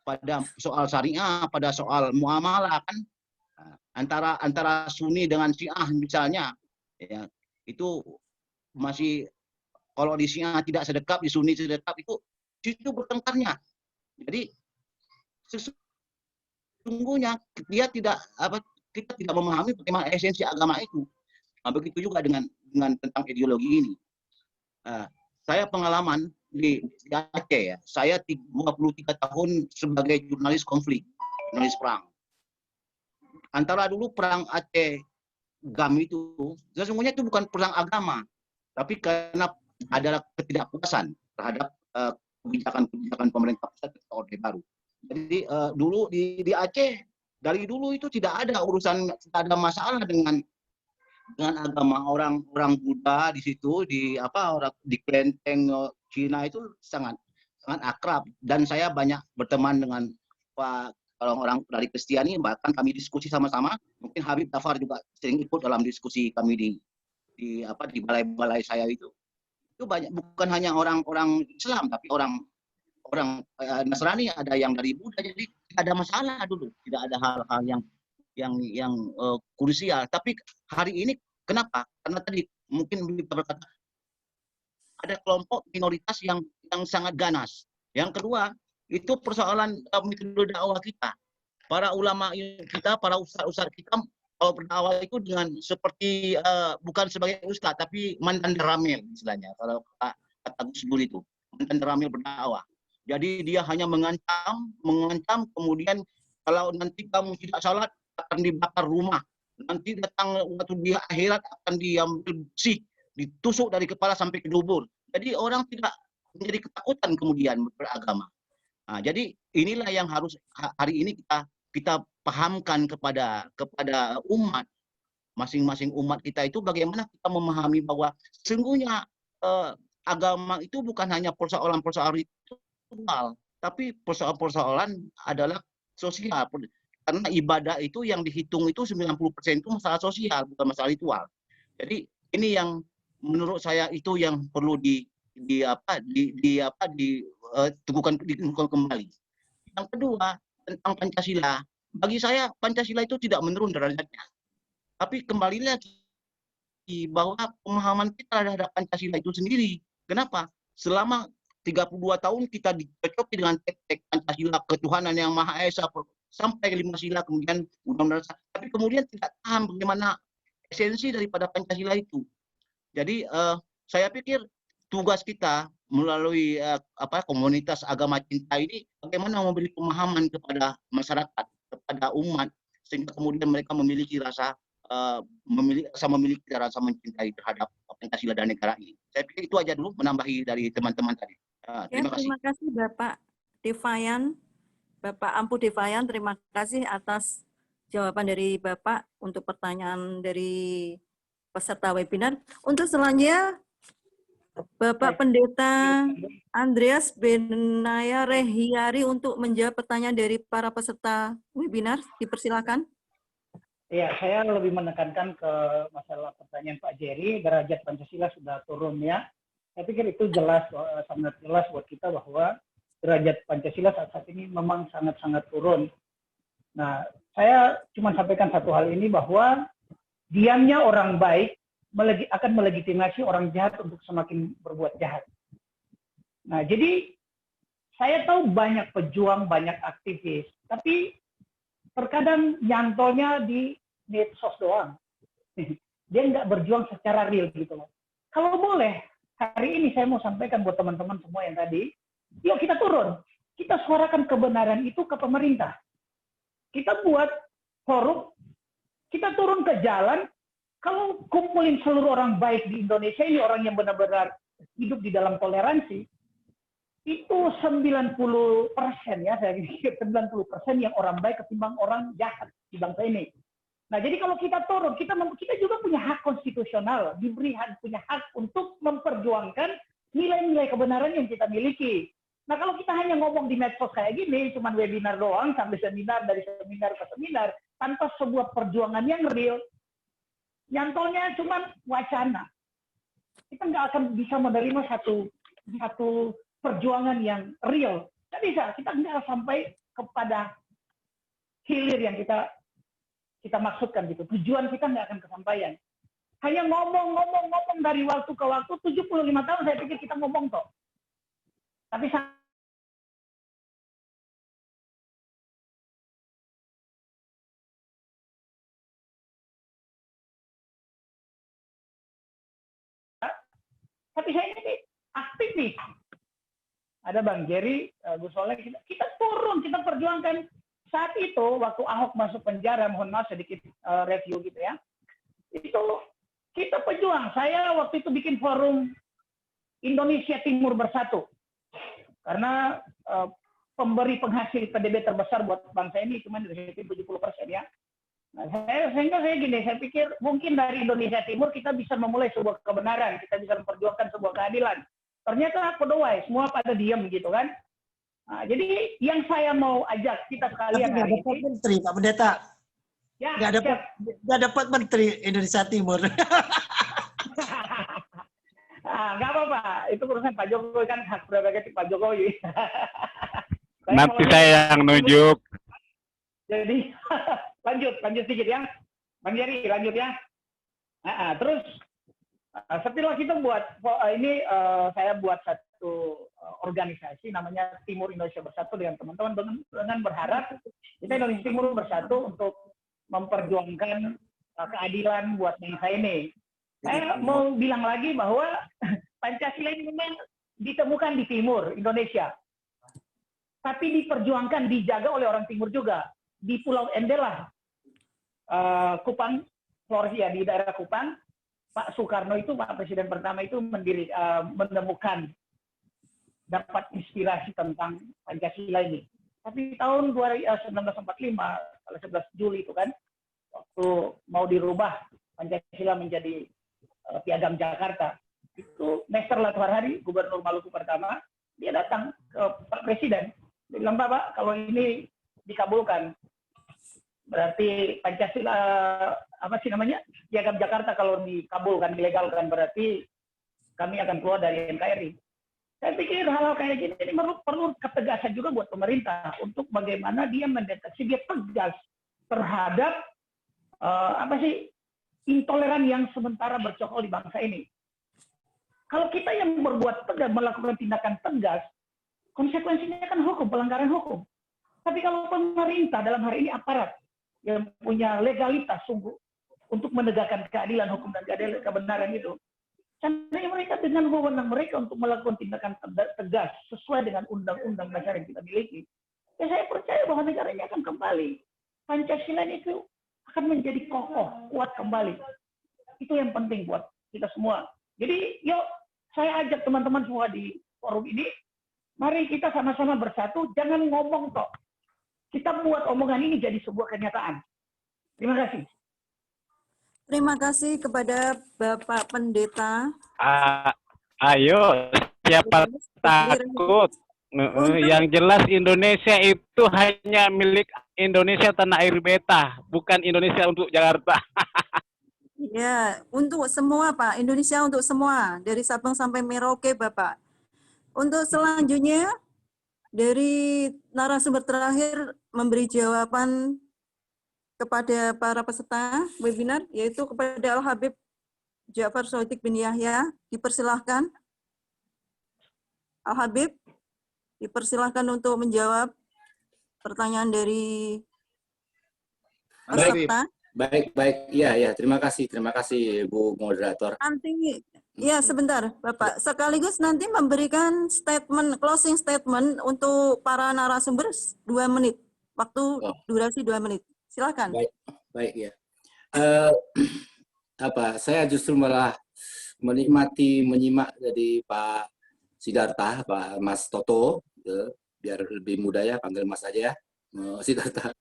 pada soal syariah, pada soal muamalah kan. Antara Sunni dengan Syiah misalnya, ya, itu masih kalau di Syiah tidak sedekap, di Sunni sedekap, itu bertengkarnya. Jadi sesungguhnya kita tidak memahami bagaimana esensi agama itu. Nah, begitu juga dengan tentang ideologi ini. Saya pengalaman di Aceh ya. Saya 23 tahun sebagai jurnalis konflik, jurnalis perang. Antara dulu perang Aceh GAM itu sesungguhnya itu bukan perang agama, tapi karena adalah ketidakpuasan terhadap kebijakan pemerintah pusat ketika Orde Baru. Jadi dulu di Aceh dari dulu itu tidak ada urusan, tidak ada masalah dengan agama. Orang Buddha di situ di Klenteng Cina itu sangat akrab, dan saya banyak berteman dengan orang dari Kristiani, bahkan kami diskusi sama-sama. Mungkin Habib Tafar juga sering ikut dalam diskusi kami di balai-balai saya itu banyak, bukan hanya orang Islam tapi orang Nasrani, ada yang dari Buddha. Jadi tidak ada masalah dulu, tidak ada hal-hal yang krusial. Tapi hari ini kenapa? Karena tadi mungkin kita berkata ada kelompok minoritas yang sangat ganas. Yang kedua itu persoalan metode dakwah kita. Para ulama kita, para ustaz-ustaz kita kalau berdakwah itu dengan seperti bukan sebagai ustaz tapi mantan ramil istilahnya. Kalau kata Gus Dur itu mantan ramil berdakwah. Jadi dia hanya mengancam, kemudian kalau nanti kamu tidak salat akan dibakar rumah. Nanti datang waktu di akhirat akan diambil besi, ditusuk dari kepala sampai ke dubur. Jadi orang tidak menjadi ketakutan kemudian beragama. Nah, jadi inilah yang harus hari ini kita pahamkan kepada umat, masing-masing umat kita itu bagaimana kita memahami bahwa sesungguhnya agama itu bukan hanya persoalan-persoalan ritual, tapi persoalan-persoalan adalah sosial. Karena ibadah itu yang dihitung itu 90% itu masalah sosial, bukan masalah ritual. Jadi ini yang menurut saya itu yang perlu diteguhkan kembali. Yang kedua, tentang Pancasila. Bagi saya Pancasila itu tidak menurun derajatnya. Tapi kembali lagi bahwa pemahaman kita terhadap Pancasila itu sendiri. Kenapa? Selama 32 tahun kita dicocoki dengan tek-tek Pancasila, ketuhanan yang Maha Esa, sampai 5 sila, kemudian undang-undang. Tapi kemudian tidak paham bagaimana esensi daripada Pancasila itu. Jadi saya pikir tugas kita melalui komunitas agama cinta ini bagaimana memberi pemahaman kepada masyarakat, kepada umat, sehingga kemudian mereka memiliki rasa mencintai terhadap Pancasila dan negara ini. Saya pikir itu aja dulu, menambahi dari teman-teman tadi. Terima kasih Bapak Devayan, Bapak Ampu Devayan, terima kasih atas jawaban dari Bapak untuk pertanyaan dari peserta webinar. Untuk selanjutnya, Bapak Pendeta Andreas Benaya Rehiari untuk menjawab pertanyaan dari para peserta webinar. Dipersilakan. Ya, saya lebih menekankan ke masalah pertanyaan Pak Jerry, derajat Pancasila sudah turun ya. Saya pikir itu jelas, sangat jelas buat kita bahwa derajat Pancasila saat ini memang sangat-sangat turun. Nah, saya cuma sampaikan satu hal ini bahwa diamnya orang baik akan melegitimasi orang jahat untuk semakin berbuat jahat. Nah, jadi saya tahu banyak pejuang, banyak aktivis, tapi terkadang nyantolnya di medsos doang. Dia nggak berjuang secara real gitu loh. Kalau boleh, hari ini saya mau sampaikan buat teman-teman semua yang tadi, yuk kita turun. Kita suarakan kebenaran itu ke pemerintah. Kita buat forum, kita turun ke jalan. Kalau kumpulin seluruh orang baik di Indonesia ini, orang yang benar-benar hidup di dalam toleransi, itu 90% ya, saya pikir 90% yang orang baik ketimbang orang jahat di bangsa ini. Nah, jadi kalau kita turun, kita juga punya hak konstitusional, punya hak untuk memperjuangkan nilai-nilai kebenaran yang kita miliki. Nah, kalau kita hanya ngomong di medsos kayak gini, cuman webinar doang, sambil seminar, dari seminar ke seminar, tanpa sebuah perjuangan yang real, nyantolnya cuman wacana. Kita nggak akan bisa menerima satu perjuangan yang real. Nggak bisa, kita nggak sampai kepada hilir yang kita maksudkan gitu. Tujuan kita nggak akan kesampaian. Hanya ngomong dari waktu ke waktu, 75 tahun saya pikir kita ngomong kok. Tapi saya ini aktivis. Ada Bang Jerry, Gus Soleh, kita turun, kita perjuangkan. Saat itu, waktu Ahok masuk penjara, mohon maaf sedikit review gitu ya, itu kita pejuang. Saya waktu itu bikin forum Indonesia Timur Bersatu. Karena pemberi penghasil PDB terbesar buat bangsa ini cuma dari 70% ya. Nah, sehingga saya pikir mungkin dari Indonesia Timur kita bisa memulai sebuah kebenaran, kita bisa memperjuangkan sebuah keadilan. Ternyata kodowai, semua pada diam gitu kan. Nah, jadi yang saya mau ajak kita sekalian hari ini. Dapat menteri, Pak Pendeta. Ya, nggak dapat menteri Indonesia Timur. Nggak apa-apa, itu urusan Pak Jokowi kan, hak prerogatif Pak Jokowi. Nanti saya yang nunjuk. Jadi lanjut sedikit ya, Bang Jerry lanjut ya. Terus setelah kita buat ini, saya buat satu organisasi namanya Timur Indonesia Bersatu dengan teman-teman dengan berharap kita Indonesia Timur bersatu untuk memperjuangkan keadilan buat bangsa ini. Saya mau bilang lagi bahwa Pancasila ini memang ditemukan di Timur Indonesia, tapi diperjuangkan, dijaga oleh orang Timur juga. Di Pulau Endelah, Kupang, Flores di daerah Kupang, Pak Soekarno itu, Pak Presiden pertama itu menemukan, dapat inspirasi tentang Pancasila ini. Tapi tahun 1945, tanggal 11 Juli itu kan, waktu mau dirubah Pancasila menjadi Piagam Jakarta. Itu Mr. Latuhar Hadi, Gubernur Maluku pertama, dia datang ke Pak Presiden. Dia bilang, Bapak, kalau ini dikabulkan, berarti Pancasila, Piagam Jakarta kalau dikabulkan, dilegalkan, berarti kami akan keluar dari NKRI. Saya pikir hal-hal kayak gini ini perlu ketegasan juga buat pemerintah untuk bagaimana dia mendeteksi, dia tegas terhadap intoleran yang sementara bercokol di bangsa ini. Kalau kita yang berbuat tegas, melakukan tindakan tegas, konsekuensinya kan hukum, pelanggaran hukum. Tapi kalau pemerintah dalam hari ini aparat yang punya legalitas sungguh untuk menegakkan keadilan hukum dan kebenaran itu, seandainya mereka dengan wewenang mereka untuk melakukan tindakan tegas sesuai dengan undang-undang dasar yang kita miliki, ya saya percaya bahwa negara ini akan kembali. Pancasila itu akan menjadi kokoh, kuat kembali. Itu yang penting buat kita semua. Jadi, yuk, saya ajak teman-teman semua di forum ini, mari kita sama-sama bersatu, jangan ngomong kok. Kita buat omongan ini jadi sebuah kenyataan. Terima kasih. Terima kasih kepada Bapak Pendeta. Ayo, siapa takut? Yang jelas Indonesia itu hanya milik Indonesia tanah air beta, bukan Indonesia untuk Jakarta. Ya, untuk semua Pak, Indonesia untuk semua, dari Sabang sampai Merauke Bapak. Untuk selanjutnya, dari narasumber terakhir memberi jawaban kepada para peserta webinar, yaitu kepada Al-Habib Ja'far Shodiq bin Yahya. Dipersilahkan. Al-Habib, dipersilahkan untuk menjawab pertanyaan dari peserta. Baik. Iya. Terima kasih Bu Moderator. Nanti, ya sebentar Bapak. Sekaligus nanti memberikan closing statement untuk para narasumber 2 menit. Waktu durasi 2 menit. Silakan. Baik ya. Saya justru malah menyimak dari Pak Sidarta, Pak Mas Toto, biar lebih mudah ya panggil Mas aja ya, Sidarta.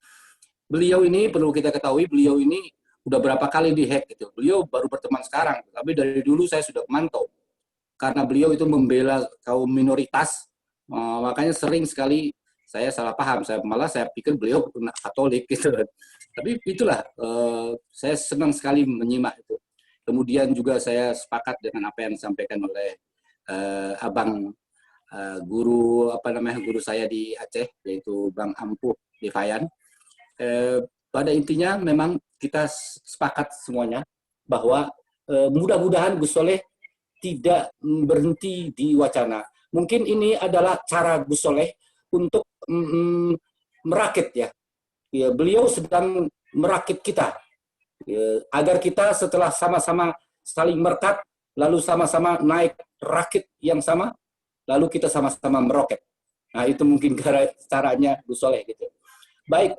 Beliau ini perlu kita ketahui, beliau ini udah berapa kali dihack gitu. Beliau baru berteman sekarang, tapi dari dulu saya sudah memantau. Karena beliau itu membela kaum minoritas, makanya sering sekali saya salah paham. Saya pikir beliau Katolik gitu. Tapi itulah, saya senang sekali menyimak itu. Kemudian juga saya sepakat dengan apa yang disampaikan oleh abang guru saya di Aceh, yaitu Bang Ampuh Devayan. Pada intinya memang kita sepakat semuanya bahwa mudah-mudahan Gus Soleh tidak berhenti di wacana. Mungkin ini adalah cara Gus Soleh untuk merakit ya. Beliau sedang merakit kita agar kita setelah sama-sama saling merekat, lalu sama-sama naik rakit yang sama, lalu kita sama-sama meroket. Nah itu mungkin caranya Gus Soleh gitu. Baik,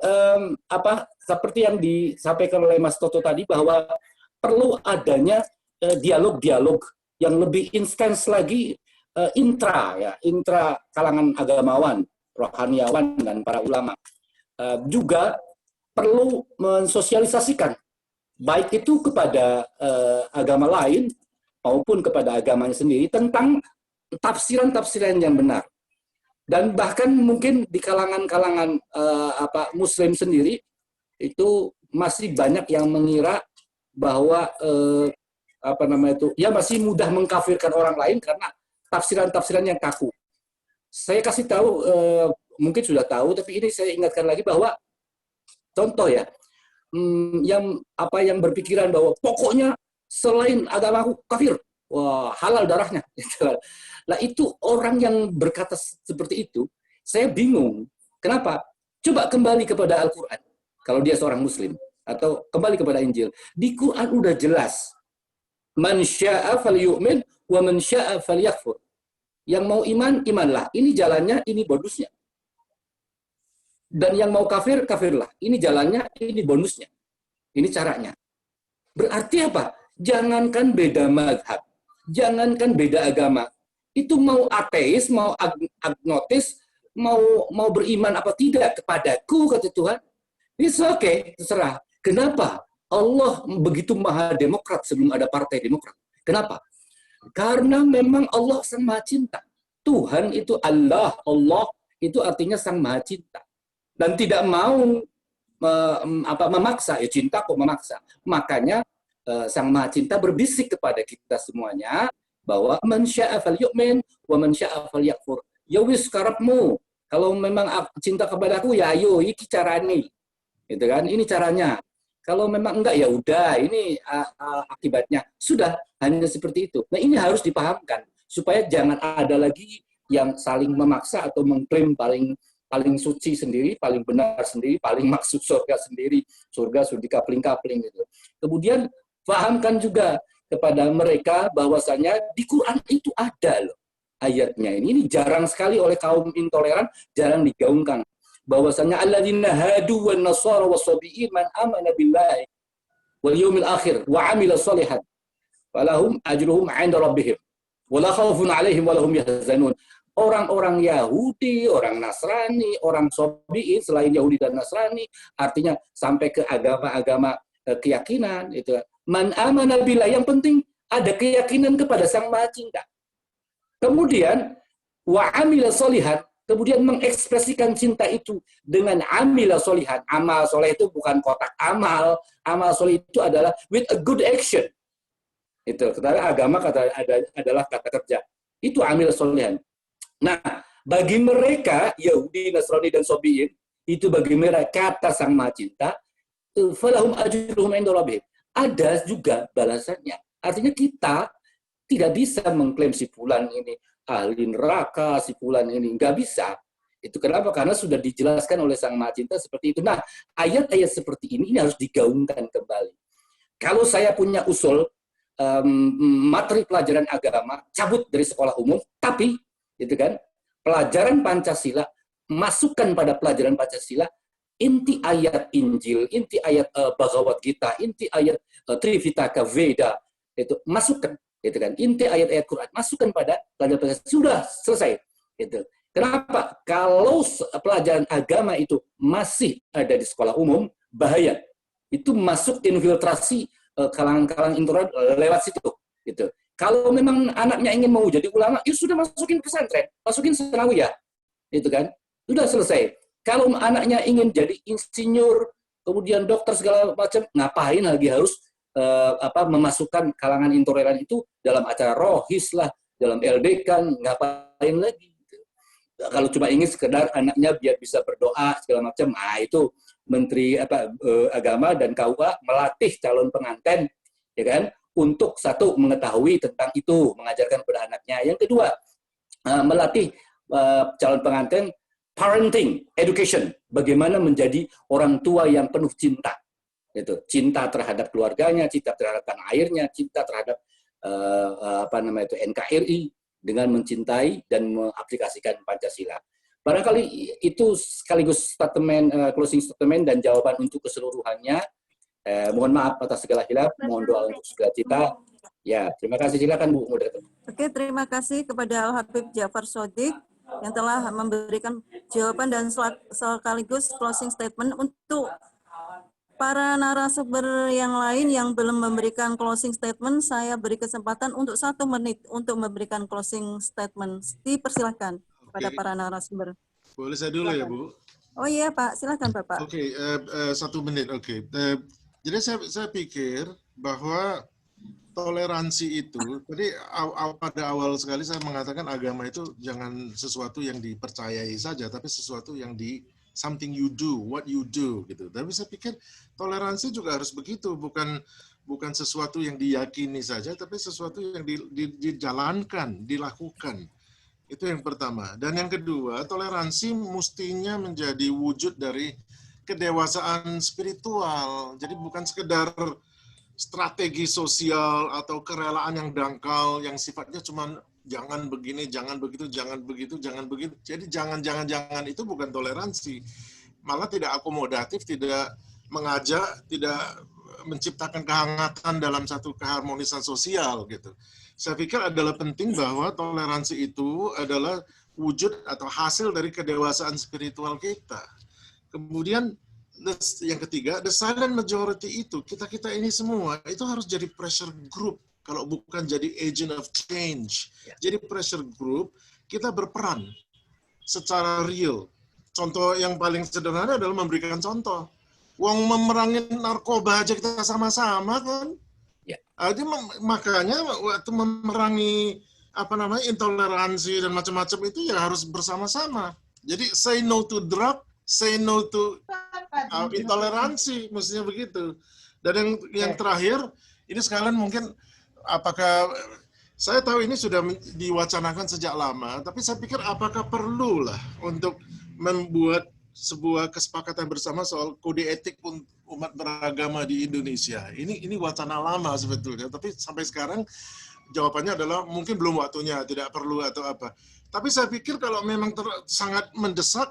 seperti yang disampaikan oleh Mas Toto tadi bahwa perlu adanya dialog-dialog yang lebih intens lagi intra kalangan agamawan, rohaniawan dan para ulama. Juga perlu mensosialisasikan baik itu kepada agama lain maupun kepada agamanya sendiri tentang tafsiran-tafsiran yang benar. Dan bahkan mungkin di kalangan-kalangan Muslim sendiri itu masih banyak yang mengira bahwa masih mudah mengkafirkan orang lain karena tafsiran-tafsiran yang kaku. Saya kasih tahu, mungkin sudah tahu, tapi ini saya ingatkan lagi bahwa contoh ya, yang berpikiran bahwa pokoknya selain agamaku kafir, wah halal darahnya. Lah itu orang yang berkata seperti itu, saya bingung. Kenapa? Coba kembali kepada Al-Quran. Kalau dia seorang Muslim. Atau kembali kepada Injil. Di Quran udah jelas. Man sya'a falyu'min wa man sya'a falyakfur. Yang mau iman, imanlah. Ini jalannya, ini bonusnya. Dan yang mau kafir, kafirlah. Ini jalannya, ini bonusnya. Ini caranya. Berarti apa? Jangankan beda mazhab. Jangankan beda agama. Itu mau ateis, mau agnotis, mau beriman apa tidak kepadaku, kata Tuhan, It's okay, terserah. Kenapa? Allah begitu maha demokrat sebelum ada partai demokrat. Kenapa? Karena memang Allah sang maha cinta. Tuhan itu Allah itu artinya sang maha cinta. Dan tidak mau memaksa, ya cinta kok memaksa. Makanya sang maha cinta berbisik kepada kita semuanya bahwa man syaa falyu'min wa man syaa falyakfur. Ya wis karepmu. Kalau memang cinta kepadaku ya ayo iki carane. Gitu kan? Ini caranya. Kalau memang enggak ya udah, ini akibatnya. Sudah, hanya seperti itu. Nah, ini harus dipahamkan supaya jangan ada lagi yang saling memaksa atau mengklaim paling suci sendiri, paling benar sendiri, paling maksud surga sendiri. Surga sudah dikapling-kapling gitu. Kemudian pahamkan juga kepada mereka bahwasanya di Quran itu ada loh ayatnya ini jarang sekali oleh kaum intoleran, jarang digaungkan. Bahwasanya alladzina hadu wan nasara was-sabiin man amana billahi wal yawmil akhir wa amila shalihan falahum ajruhum 'inda rabbihim wa la khaufun 'alaihim wa lahum yahzanun. Orang-orang Yahudi, orang Nasrani, orang Sabiin selain Yahudi dan Nasrani, artinya sampai ke agama-agama keyakinan itu. Man amana billahi, yang penting ada keyakinan kepada Sang Maha Cinta. Kemudian wa amila shalihan, kemudian mengekspresikan cinta itu dengan amila sholihan. Amal soleh itu bukan kotak amal. Amal soleh itu adalah with a good action. Itu kata agama adalah kata kerja. Itu amila sholihan. Nah, bagi mereka Yahudi, Nasrani dan Sabiin, itu bagi mereka kata Sang Maha Cinta, falahum ajruhum 'inda rabbihim. Ada juga balasannya. Artinya kita tidak bisa mengklaim si fulan ini ahli neraka, si fulan ini nggak bisa. Itu kenapa? Karena sudah dijelaskan oleh Sang Maha Cinta seperti itu. Nah, ayat-ayat seperti ini harus digaungkan kembali. Kalau saya punya usul materi pelajaran agama cabut dari sekolah umum, tapi itu kan pelajaran Pancasila masukkan pada pelajaran Pancasila inti ayat Injil, inti ayat Bhagavad Gita, inti ayat Trivitaka Veda itu masukkan. Itu kan inti ayat-ayat Quran masukkan pada pelajaran Pancasila, sudah selesai. Itu kenapa? Kalau pelajaran agama itu masih ada di sekolah umum, bahaya. Itu masuk infiltrasi kalangan-kalangan intoleran lewat situ. Gitu. Kalau memang anaknya ingin mau jadi ulama, ya sudah masukin pesantren, masukin sanawiyah. Itu kan sudah selesai. Kalau anaknya ingin jadi insinyur, kemudian dokter segala macam, ngapain lagi harus memasukkan kalangan intoleran itu dalam acara rohis lah, dalam LDK, ngapain lagi? Kalau cuma ingin sekedar anaknya biar bisa berdoa segala macam, itu Menteri Agama dan KUA melatih calon pengantin, ya kan, untuk satu mengetahui tentang itu, mengajarkan kepada anaknya. Yang kedua, melatih calon pengantin parenting, education, bagaimana menjadi orang tua yang penuh cinta. Itu cinta terhadap keluarganya, cinta terhadap tanah airnya, cinta terhadap NKRI dengan mencintai dan mengaplikasikan Pancasila. Barangkali itu sekaligus statement, closing statement dan jawaban untuk keseluruhannya. Mohon maaf atas segala hilaf, mohon doa untuk segala cita. Ya, terima kasih. Silakan Bu Moderator. Oke, terima kasih kepada Al-Habib Ja'far Shodiq yang telah memberikan jawaban dan sekaligus closing statement. Untuk para narasumber yang lain yang belum memberikan closing statement, saya beri kesempatan untuk 1 menit untuk memberikan closing statement. Dipersilakan kepada para narasumber. Boleh saya dulu ya, Bu? Oh iya, Pak. Silakan, Bapak. Oke, 1 menit. Oke. Jadi saya pikir bahwa toleransi itu, tadi pada awal sekali saya mengatakan agama itu jangan sesuatu yang dipercayai saja, tapi sesuatu yang something you do, what you do gitu. Tapi saya pikir toleransi juga harus begitu, bukan sesuatu yang diyakini saja, tapi sesuatu yang dijalankan, dilakukan. Itu yang pertama. Dan yang kedua, toleransi mestinya menjadi wujud dari kedewasaan spiritual. Jadi bukan sekedar strategi sosial atau kerelaan yang dangkal, yang sifatnya cuma jangan begini, jangan begitu, jangan begitu, jangan begitu. Jadi jangan itu bukan toleransi. Malah tidak akomodatif, tidak mengajak, tidak menciptakan kehangatan dalam satu keharmonisan sosial gitu. Saya pikir adalah penting bahwa toleransi itu adalah wujud atau hasil dari kedewasaan spiritual kita. Kemudian yang ketiga, the silent majority itu, kita ini semua, itu harus jadi pressure group, kalau bukan jadi agent of change. Jadi pressure group, kita berperan secara real. Contoh yang paling sederhana adalah memberikan contoh. Wong memerangi narkoba aja kita sama-sama kan. Jadi makanya waktu memerangi intoleransi dan macam-macam itu ya harus bersama-sama. Jadi say no to drug, say no to intoleransi, mestinya begitu. Dan yang terakhir, ini sekalian mungkin apakah saya tahu ini sudah diwacanakan sejak lama, tapi saya pikir apakah perlulah untuk membuat sebuah kesepakatan bersama soal kode etik umat beragama di Indonesia. Ini wacana lama sebetulnya, tapi sampai sekarang jawabannya adalah mungkin belum waktunya, tidak perlu atau apa. Tapi saya pikir kalau memang sangat mendesak,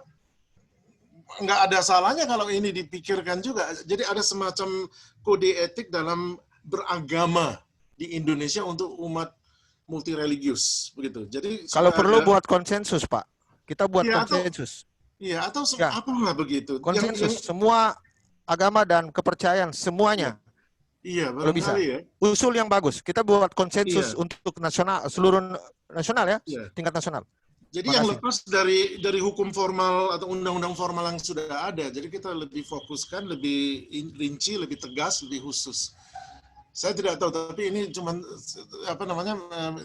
nggak ada salahnya kalau ini dipikirkan juga. Jadi ada semacam kode etik dalam beragama di Indonesia untuk umat multireligius, begitu. Jadi kalau perlu buat konsensus, Pak. Kita buat konsensus. Iya, atau apalah begitu. Konsensus, semua agama dan kepercayaan, semuanya. Iya, kalau bisa. Ya. Usul yang bagus. Kita buat konsensus untuk nasional, seluruh nasional ya, tingkat nasional. Jadi yang lepas dari hukum formal atau undang-undang formal yang sudah ada, jadi kita lebih fokuskan, lebih rinci, lebih tegas, lebih khusus. Saya tidak tahu, tapi ini cuma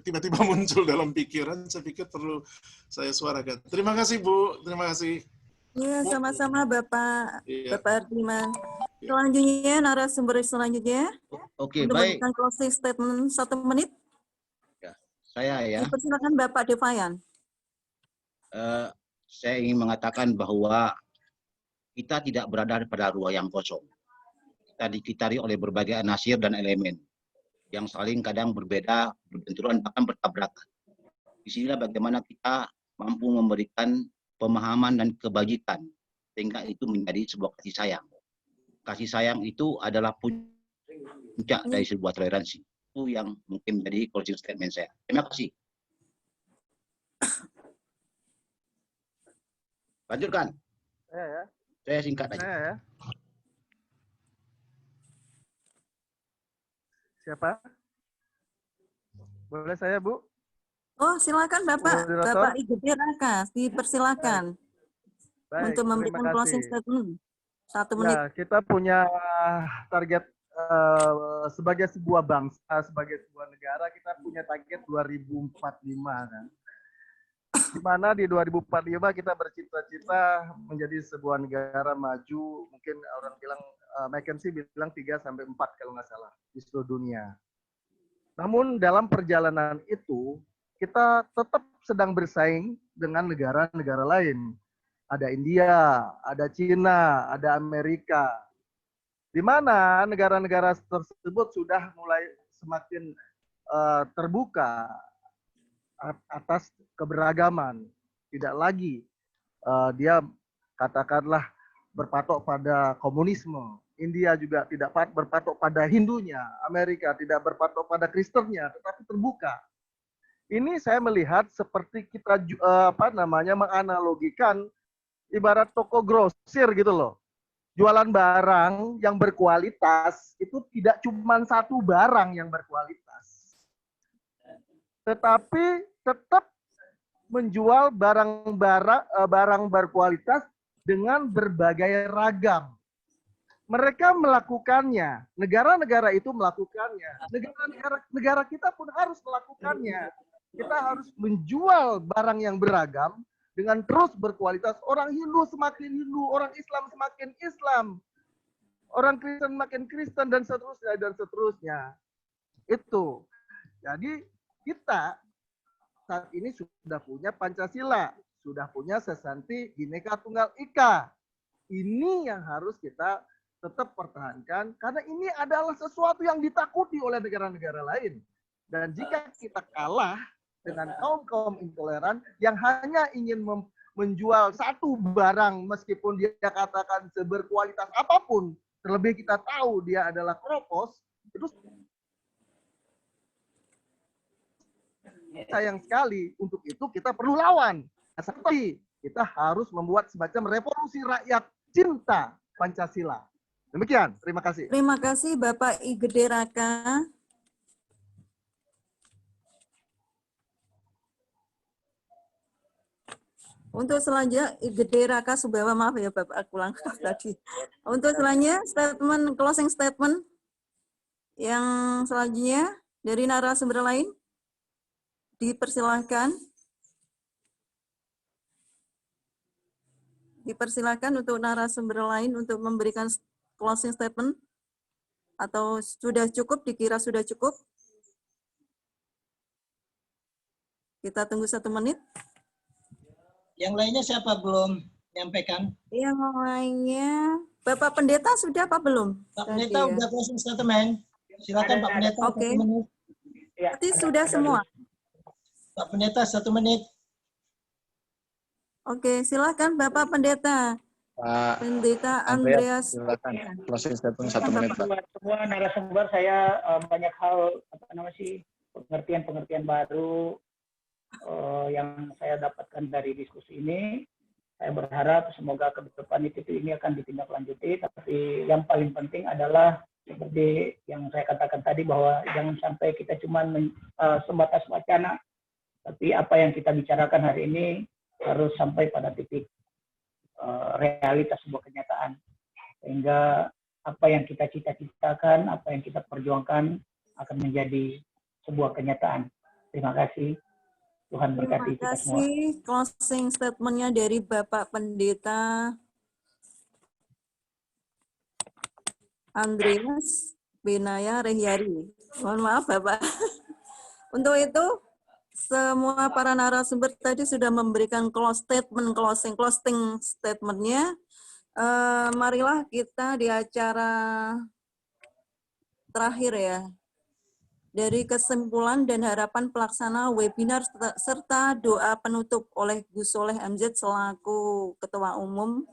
tiba-tiba muncul dalam pikiran. Saya pikir perlu saya suarakan. Terima kasih Bu, terima kasih. Iya, sama-sama Bapak, Bapak Ardiman. Selanjutnya narasumber selanjutnya. Oke, untuk baik. memberikan closing statement 1 menit. Ya, saya ya. Silakan Bapak Devayan. Saya ingin mengatakan bahwa kita tidak berada pada ruang yang kosong. Kita dikitari oleh berbagai nasir dan elemen yang saling kadang berbeda, berbenturan, bahkan bertabrakan. Disinilah bagaimana kita mampu memberikan pemahaman dan kebajikan sehingga itu menjadi sebuah kasih sayang. Kasih sayang itu adalah puncak dari sebuah toleransi. Itu yang mungkin menjadi closing statement saya. Terima kasih. Lanjutkan. Saya singkat aja. Siapa? Boleh saya, Bu? Oh, silakan Bapak. Moderator. Bapak Igu Raka, dipersilakan. Baik, untuk memberikan terima closing kasih. statement. 1 menit. Ya, kita punya target sebagai sebuah bangsa, sebagai sebuah negara, kita punya target 2045 kan. Di mana di 2045 kita bercita-cita menjadi sebuah negara maju, mungkin orang bilang McKinsey bilang 3-4 kalau nggak salah di seluruh dunia. Namun dalam perjalanan itu kita tetap sedang bersaing dengan negara-negara lain. Ada India, ada Cina, ada Amerika. Di mana negara-negara tersebut sudah mulai semakin terbuka atas keberagaman. Tidak lagi dia katakanlah berpatok pada komunisme. India juga tidak berpatok pada Hindunya. Amerika tidak berpatok pada Kristennya, tetapi terbuka. Ini saya melihat seperti kita menganalogikan ibarat toko grosir gitu loh. Jualan barang yang berkualitas itu tidak cuma satu barang yang berkualitas. Tetapi tetap menjual barang berkualitas dengan berbagai ragam. Mereka melakukannya, negara-negara itu melakukannya, negara kita pun harus melakukannya. Kita harus menjual barang yang beragam dengan terus berkualitas. Orang Hindu semakin Hindu, orang Islam semakin Islam, orang Kristen makin Kristen, dan seterusnya dan seterusnya. Itu. Jadi kita saat ini sudah punya Pancasila, sudah punya Sesanti Bhinneka Tunggal Ika. Ini yang harus kita tetap pertahankan, karena ini adalah sesuatu yang ditakuti oleh negara-negara lain. Dan jika kita kalah dengan kaum-kaum intoleran yang hanya ingin menjual satu barang meskipun dia katakan seberkualitas apapun, terlebih kita tahu dia adalah kropos, itu sayang sekali. Untuk itu kita perlu lawan. Seperti kita harus membuat semacam revolusi rakyat cinta Pancasila. Demikian, terima kasih. Terima kasih Bapak I Gede Raka. Untuk selanjutnya, I Gede Raka Subawa, maaf ya Bapak, aku langkah tadi. Untuk selanjutnya, closing statement yang selanjutnya dari narasumber lain, dipersilahkan. Dipersilakan untuk narasumber lain untuk memberikan closing statement atau sudah cukup, dikira sudah cukup. Kita tunggu 1 menit. Yang lainnya siapa belum menyampaikan? Yang lainnya, Bapak Pendeta sudah apa belum? Pak Pendeta udah closing statement. Silakan Pak Pendeta. Oke. 1 menit. Berarti sudah semua. Pak Pendeta 1 menit. Oke, silakan Bapak Pendeta. Pak Pendeta Andreas. silakan. Closing statement 1 menit, Pak. Semua narasumber saya banyak hal pengertian-pengertian baru yang saya dapatkan dari diskusi ini. Saya berharap semoga ke depan itu ini akan ditindaklanjuti. Tapi yang paling penting adalah seperti yang saya katakan tadi bahwa jangan sampai kita cuma sebatas wacana, tapi apa yang kita bicarakan hari ini harus sampai pada titik realitas sebuah kenyataan, sehingga apa yang kita cita-citakan, apa yang kita perjuangkan akan menjadi sebuah kenyataan. Terima kasih. Tuhan berkati kita semua. Terima kasih. Closing statement-nya dari Bapak Pendeta Andreas Benaya Rehyari. Mohon maaf Bapak. Untuk itu, semua para narasumber tadi sudah memberikan closing statement-nya. Marilah kita di acara terakhir ya. Dari kesimpulan dan harapan pelaksana webinar serta doa penutup oleh Gus Soleh MZ selaku Ketua Umum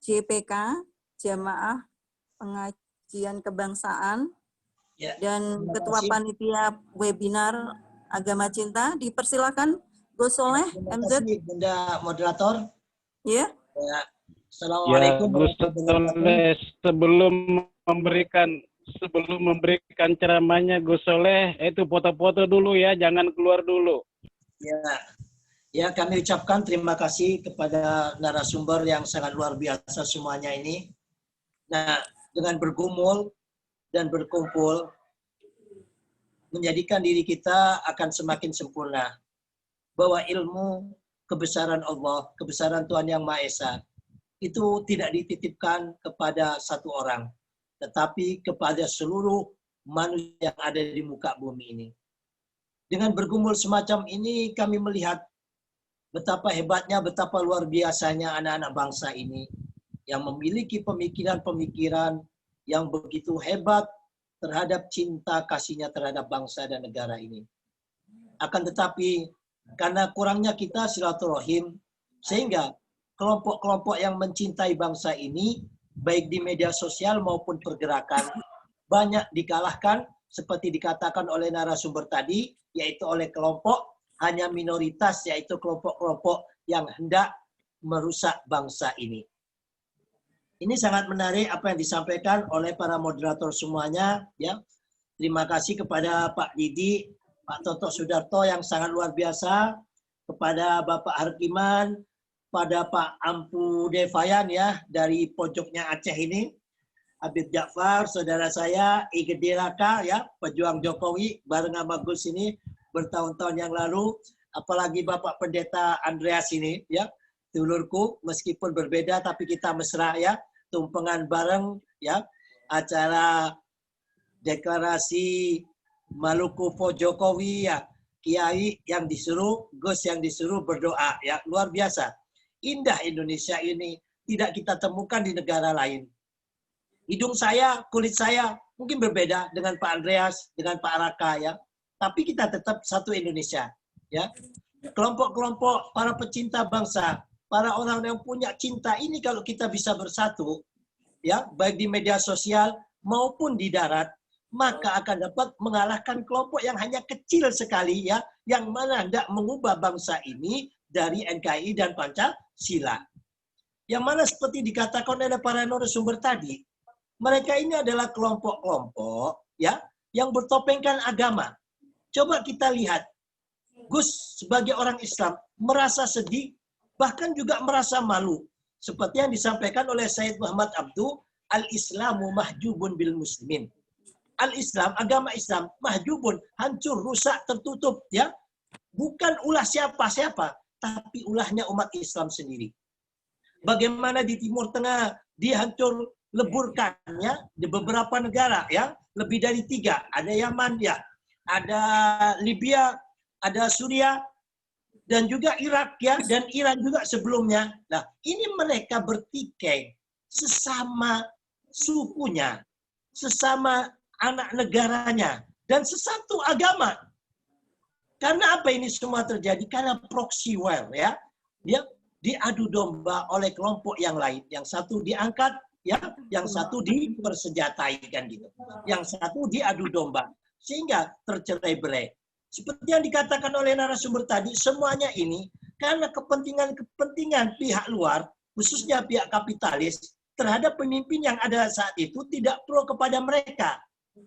JPK, Jamaah Pengajian Kebangsaan, dan Ketua Panitia Webinar Agama Cinta. Dipersilakan Gus Soleh MZ. Terima kasih Bunda Moderator. Ya. Assalamualaikum. Ya, Gus Soleh, sebelum memberikan ceramahnya Gus Soleh, itu foto-foto dulu ya, jangan keluar dulu. Ya, kami ucapkan terima kasih kepada narasumber yang sangat luar biasa semuanya ini. Nah, dengan bergumul dan berkumpul, menjadikan diri kita akan semakin sempurna. Bahwa ilmu, kebesaran Allah, kebesaran Tuhan Yang Maha Esa, itu tidak dititipkan kepada satu orang, tetapi kepada seluruh manusia yang ada di muka bumi ini. Dengan bergumul semacam ini, kami melihat betapa hebatnya, betapa luar biasanya anak-anak bangsa ini, yang memiliki pemikiran-pemikiran yang begitu hebat terhadap cinta kasihnya terhadap bangsa dan negara ini. Akan tetapi, karena kurangnya kita silaturahim, sehingga kelompok-kelompok yang mencintai bangsa ini, baik di media sosial maupun pergerakan, banyak dikalahkan seperti dikatakan oleh narasumber tadi, yaitu oleh kelompok hanya minoritas, yaitu kelompok-kelompok yang hendak merusak bangsa ini. Ini sangat menarik apa yang disampaikan oleh para moderator semuanya. Ya, terima kasih kepada Pak Didi, Pak Toto Sudarto yang sangat luar biasa, kepada Bapak Harkiman, pada Pak Ampu Devayan ya dari pojoknya Aceh ini, Habib Ja'far, saudara saya, I Gede Raka ya, pejuang Jokowi bareng sama Gus ini bertahun-tahun yang lalu, apalagi Bapak Pendeta Andreas ini ya, dulurku meskipun berbeda tapi kita mesra ya, tumpengan bareng ya, acara deklarasi Maluku for Jokowi ya, Kiai yang disuruh, Gus yang disuruh berdoa ya, luar biasa. Indah Indonesia ini tidak kita temukan di negara lain. Hidung saya, kulit saya mungkin berbeda dengan Pak Andreas, dengan Pak Raka ya, tapi kita tetap satu Indonesia ya. Kelompok-kelompok para pecinta bangsa, para orang yang punya cinta ini kalau kita bisa bersatu ya, baik di media sosial maupun di darat, maka akan dapat mengalahkan kelompok yang hanya kecil sekali ya, yang mana hendak mengubah bangsa ini dari NKRI dan Pancasila. Yang mana seperti dikatakan oleh para narasumber tadi, mereka ini adalah kelompok-kelompok ya yang bertopengkan agama. Coba kita lihat, Gus sebagai orang Islam merasa sedih, bahkan juga merasa malu. Seperti yang disampaikan oleh Sayyid Muhammad Abduh, al-Islamu mahjubun bil muslimin. Al-Islam, agama Islam, mahjubun, hancur, rusak, tertutup. Ya, bukan ulah siapa-siapa, tapi ulahnya umat Islam sendiri. Bagaimana di Timur Tengah dihancur leburkannya di beberapa negara, ya, lebih dari 3. Ada Yaman, ya, ada Libya, ada Suriah, dan juga Irak, ya, dan Iran juga sebelumnya. Nah, ini mereka bertikai sesama sukunya, sesama anak negaranya, dan sesatu agama. Karena apa ini semua terjadi? Karena proxy war, ya, dia diadu domba oleh kelompok yang lain. Yang satu diangkat, ya, yang satu dipersenjatai, kan gitu. Yang satu diadu domba, sehingga tercerai-berai. Seperti yang dikatakan oleh narasumber tadi, semuanya ini karena kepentingan pihak luar, khususnya pihak kapitalis, terhadap pemimpin yang ada saat itu tidak pro kepada mereka.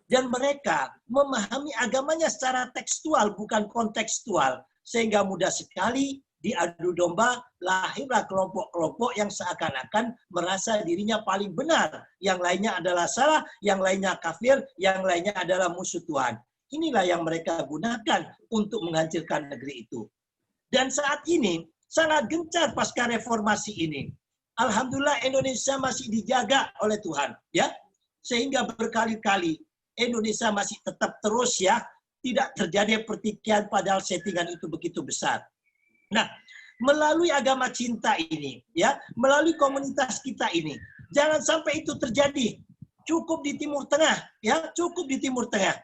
Dan mereka memahami agamanya secara tekstual, bukan kontekstual. Sehingga mudah sekali diadu domba, lahirlah kelompok-kelompok yang seakan-akan merasa dirinya paling benar. Yang lainnya adalah salah, yang lainnya kafir, yang lainnya adalah musuh Tuhan. Inilah yang mereka gunakan untuk menghancurkan negeri itu. Dan saat ini sangat gencar pasca reformasi ini. Alhamdulillah Indonesia masih dijaga oleh Tuhan, ya. Sehingga berkali-kali Indonesia masih tetap terus, ya, tidak terjadi pertikaian padahal settingan itu begitu besar. Nah, melalui agama cinta ini, ya, melalui komunitas kita ini, jangan sampai itu terjadi. Cukup di Timur Tengah, ya, cukup di Timur Tengah.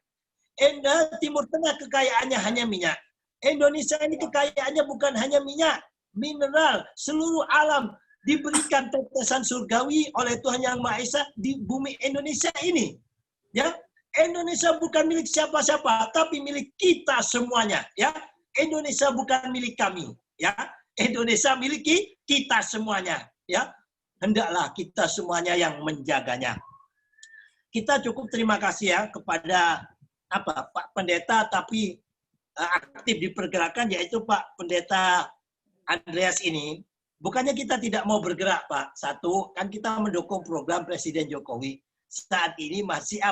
Timur Tengah kekayaannya hanya minyak. Indonesia ini kekayaannya bukan hanya minyak, mineral, seluruh alam diberikan tetesan surgawi oleh Tuhan Yang Maha Esa di bumi Indonesia ini. Ya, Indonesia bukan milik siapa-siapa, tapi milik kita semuanya. Ya, Indonesia bukan milik kami. Ya, Indonesia miliki kita semuanya. Ya, hendaklah kita semuanya yang menjaganya. Kita cukup terima kasih, ya, kepada Pak Pendeta, tapi aktif di pergerakan, yaitu Pak Pendeta Andreas ini. Bukannya kita tidak mau bergerak, Pak. Satu, kan kita mendukung program Presiden Jokowi. Saat ini masih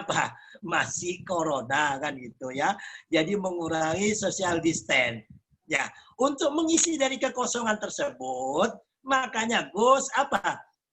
masih corona, kan gitu, ya. Jadi mengurangi social distance. Ya, untuk mengisi dari kekosongan tersebut, makanya Gus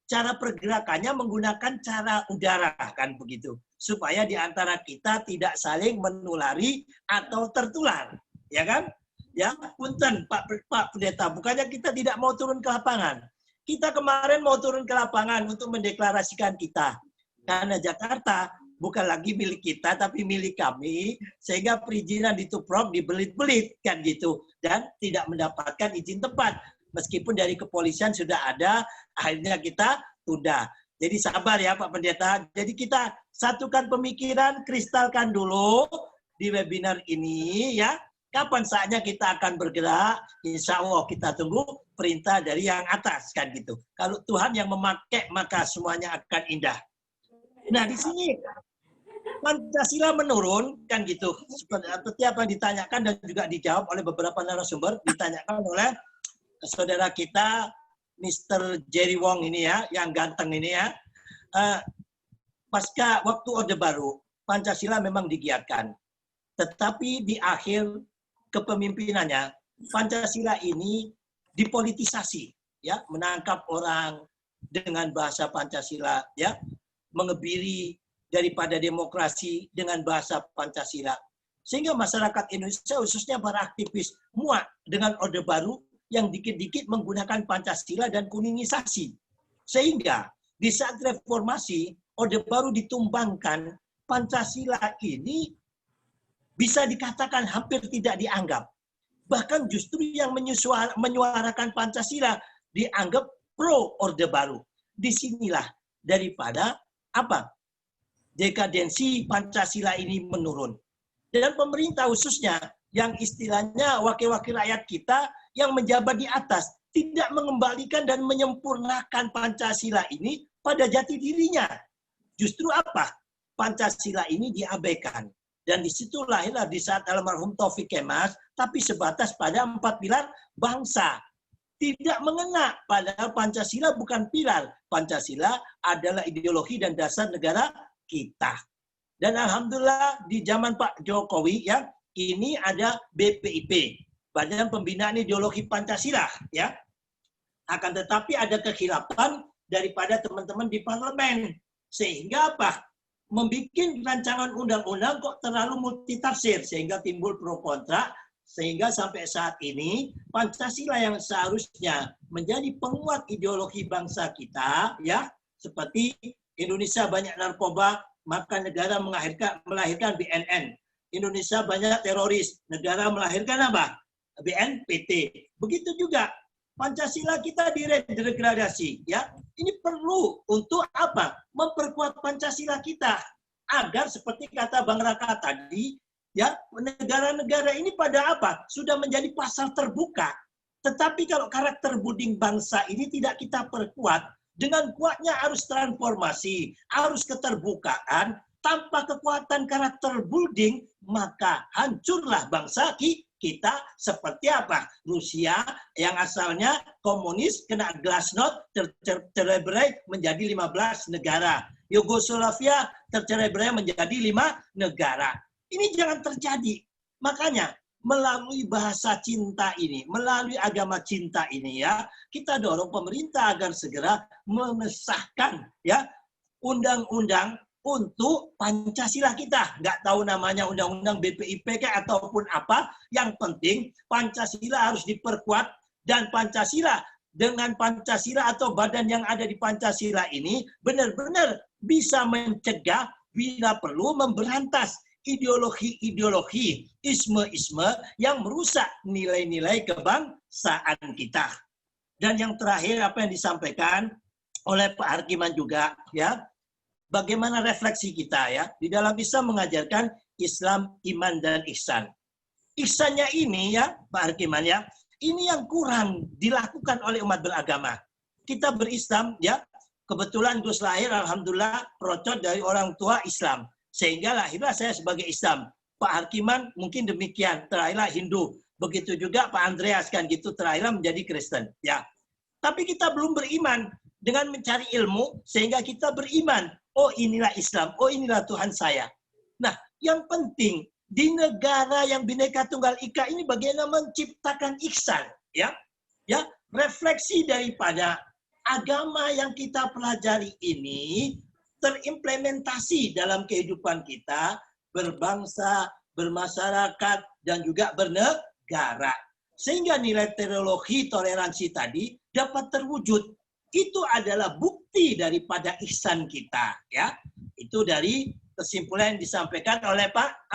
cara pergerakannya menggunakan cara udara, kan begitu. Supaya di antara kita tidak saling menulari atau tertular, ya kan? Ya, punten Pak Pendeta, bukannya kita tidak mau turun ke lapangan. Kita kemarin mau turun ke lapangan untuk mendeklarasikan kita. Karena Jakarta bukan lagi milik kita, tapi milik kami, sehingga perizinan di Tuprok dibelit-belit, kan gitu. Dan tidak mendapatkan izin tepat. Meskipun dari kepolisian sudah ada, akhirnya kita tunda. Jadi sabar, ya Pak Pendeta. Jadi kita satukan pemikiran, kristalkan dulu di webinar ini, ya. Kapan saatnya kita akan bergerak? Insya Allah kita tunggu perintah dari yang atas, kan gitu. Kalau Tuhan yang memakai, maka semuanya akan indah. Nah, di sini Pancasila menurun, kan gitu. Seperti apa yang ditanyakan dan juga dijawab oleh beberapa narasumber, ditanyakan oleh saudara kita Mr. Jerry Wong ini, ya, yang ganteng ini, ya. Pasca waktu Orde Baru, Pancasila memang digiatkan. Tetapi di akhir kepemimpinannya, Pancasila ini dipolitisasi, ya, menangkap orang dengan bahasa Pancasila, ya, mengebiri daripada demokrasi dengan bahasa Pancasila. Sehingga masyarakat Indonesia, khususnya para aktivis, muak dengan Orde Baru yang dikit-dikit menggunakan Pancasila dan kuningisasi. Sehingga di saat reformasi, Orde Baru ditumbangkan, Pancasila ini bisa dikatakan hampir tidak dianggap. Bahkan justru yang menyuarakan Pancasila dianggap pro Orde Baru. Disinilah daripada dekadensi Pancasila ini menurun. Dan pemerintah khususnya yang istilahnya wakil-wakil rakyat kita yang menjabat di atas tidak mengembalikan dan menyempurnakan Pancasila ini pada jati dirinya. Justru apa? Pancasila ini diabaikan. Dan di situ lahirlah di saat almarhum Taufik Kemas, tapi sebatas pada 4 pilar bangsa. Tidak mengena, padahal Pancasila bukan pilar. Pancasila adalah ideologi dan dasar negara kita. Dan alhamdulillah di zaman Pak Jokowi ya, ini ada BPIP, Badan Pembinaan Ideologi Pancasila ya. Akan tetapi ada kekhilafan daripada teman-teman di parlemen. Sehingga apa? Membuat rancangan undang-undang kok terlalu multitafsir sehingga timbul pro kontra, sehingga sampai saat ini Pancasila yang seharusnya menjadi penguat ideologi bangsa kita ya, seperti Indonesia banyak narkoba maka negara melahirkan BNN. Indonesia banyak teroris, negara melahirkan apa? BNPT. Begitu juga Pancasila kita degradasi ya. Ini perlu untuk apa? Memperkuat Pancasila kita agar seperti kata Bang Raka tadi ya, negara-negara ini pada apa? Sudah menjadi pasar terbuka. Tetapi kalau karakter buding bangsa ini tidak kita perkuat, dengan kuatnya arus transformasi, arus keterbukaan, tanpa kekuatan karakter buding, maka hancurlah bangsa kita seperti apa? Rusia yang asalnya komunis kena glasnost tercerai-berai menjadi 15 negara. Yugoslavia tercerai-berai menjadi 5 negara. Ini jangan terjadi. Makanya melalui bahasa cinta ini, melalui agama cinta ini ya, kita dorong pemerintah agar segera mengesahkan ya undang-undang untuk Pancasila kita. Nggak tahu namanya undang-undang BPIP ataupun apa. Yang penting Pancasila harus diperkuat, dan Pancasila dengan Pancasila atau badan yang ada di Pancasila ini benar-benar bisa mencegah bila perlu memberantas ideologi-ideologi, isme-isme yang merusak nilai-nilai kebangsaan kita. Dan yang terakhir apa yang disampaikan oleh Pak Harkiman juga ya, bagaimana refleksi kita ya. Di dalam Islam mengajarkan Islam, iman, dan ihsan. Ihsannya ini ya, Pak Harkiman ya, ini yang kurang dilakukan oleh umat beragama. Kita berislam ya, kebetulan Gus lahir alhamdulillah perocot dari orang tua Islam. Sehingga lahirlah saya sebagai Islam. Pak Harkiman mungkin demikian, terakhirlah Hindu. Begitu juga Pak Andreas kan gitu, terakhirlah menjadi Kristen. Ya. Tapi kita belum beriman. Dengan mencari ilmu, sehingga kita beriman. Oh inilah Islam, oh inilah Tuhan saya. Nah, yang penting di negara yang Bhinneka Tunggal Ika ini bagaimana menciptakan ihsan, ya, ya, refleksi daripada agama yang kita pelajari ini terimplementasi dalam kehidupan kita berbangsa, bermasyarakat, dan juga bernegara. Sehingga nilai teologi toleransi tadi dapat terwujud. Itu adalah bukti daripada ihsan kita, ya. Itu dari kesimpulan yang disampaikan oleh Pak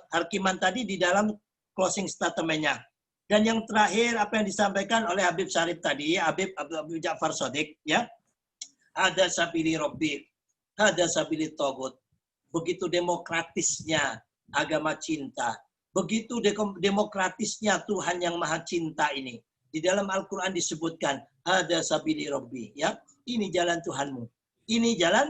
Harkiman tadi di dalam closing statement-nya. Dan yang terakhir apa yang disampaikan oleh Habib Syarif tadi, Habib Ja'far Shadiq, ya. Ada sabili Robbi, ada sabili Togut. Begitu demokratisnya agama cinta, begitu demokratisnya Tuhan yang Maha Cinta ini. Di dalam Al-Quran disebutkan, ada sabili Robbi, ya. Ini jalan Tuhanmu. Ini jalan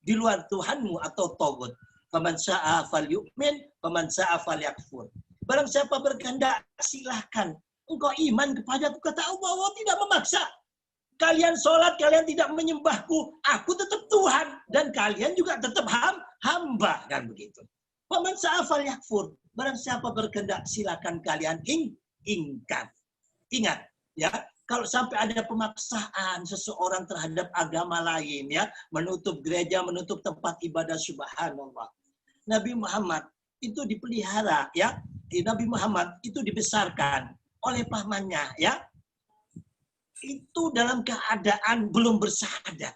di luar Tuhanmu atau Togut. Faman sa'a fal yu'min, faman sa'a fal yakfur. Barang siapa berkehendak, silahkan. Engkau iman kepadaku, kata Allah, Allah tidak memaksa. Kalian sholat, kalian tidak menyembahku. Aku tetap Tuhan. Dan kalian juga tetap hamba. Kan begitu. Faman sa'a fal yakfur. Barang siapa berkehendak, silakan kalian ingkar. Ingat, ya, kalau sampai ada pemaksaan seseorang terhadap agama lain, ya, menutup gereja, menutup tempat ibadah, subhanallah. Nabi Muhammad itu dipelihara, ya. Nabi Muhammad itu dibesarkan oleh pamannya, ya. Itu dalam keadaan belum bersyahadat.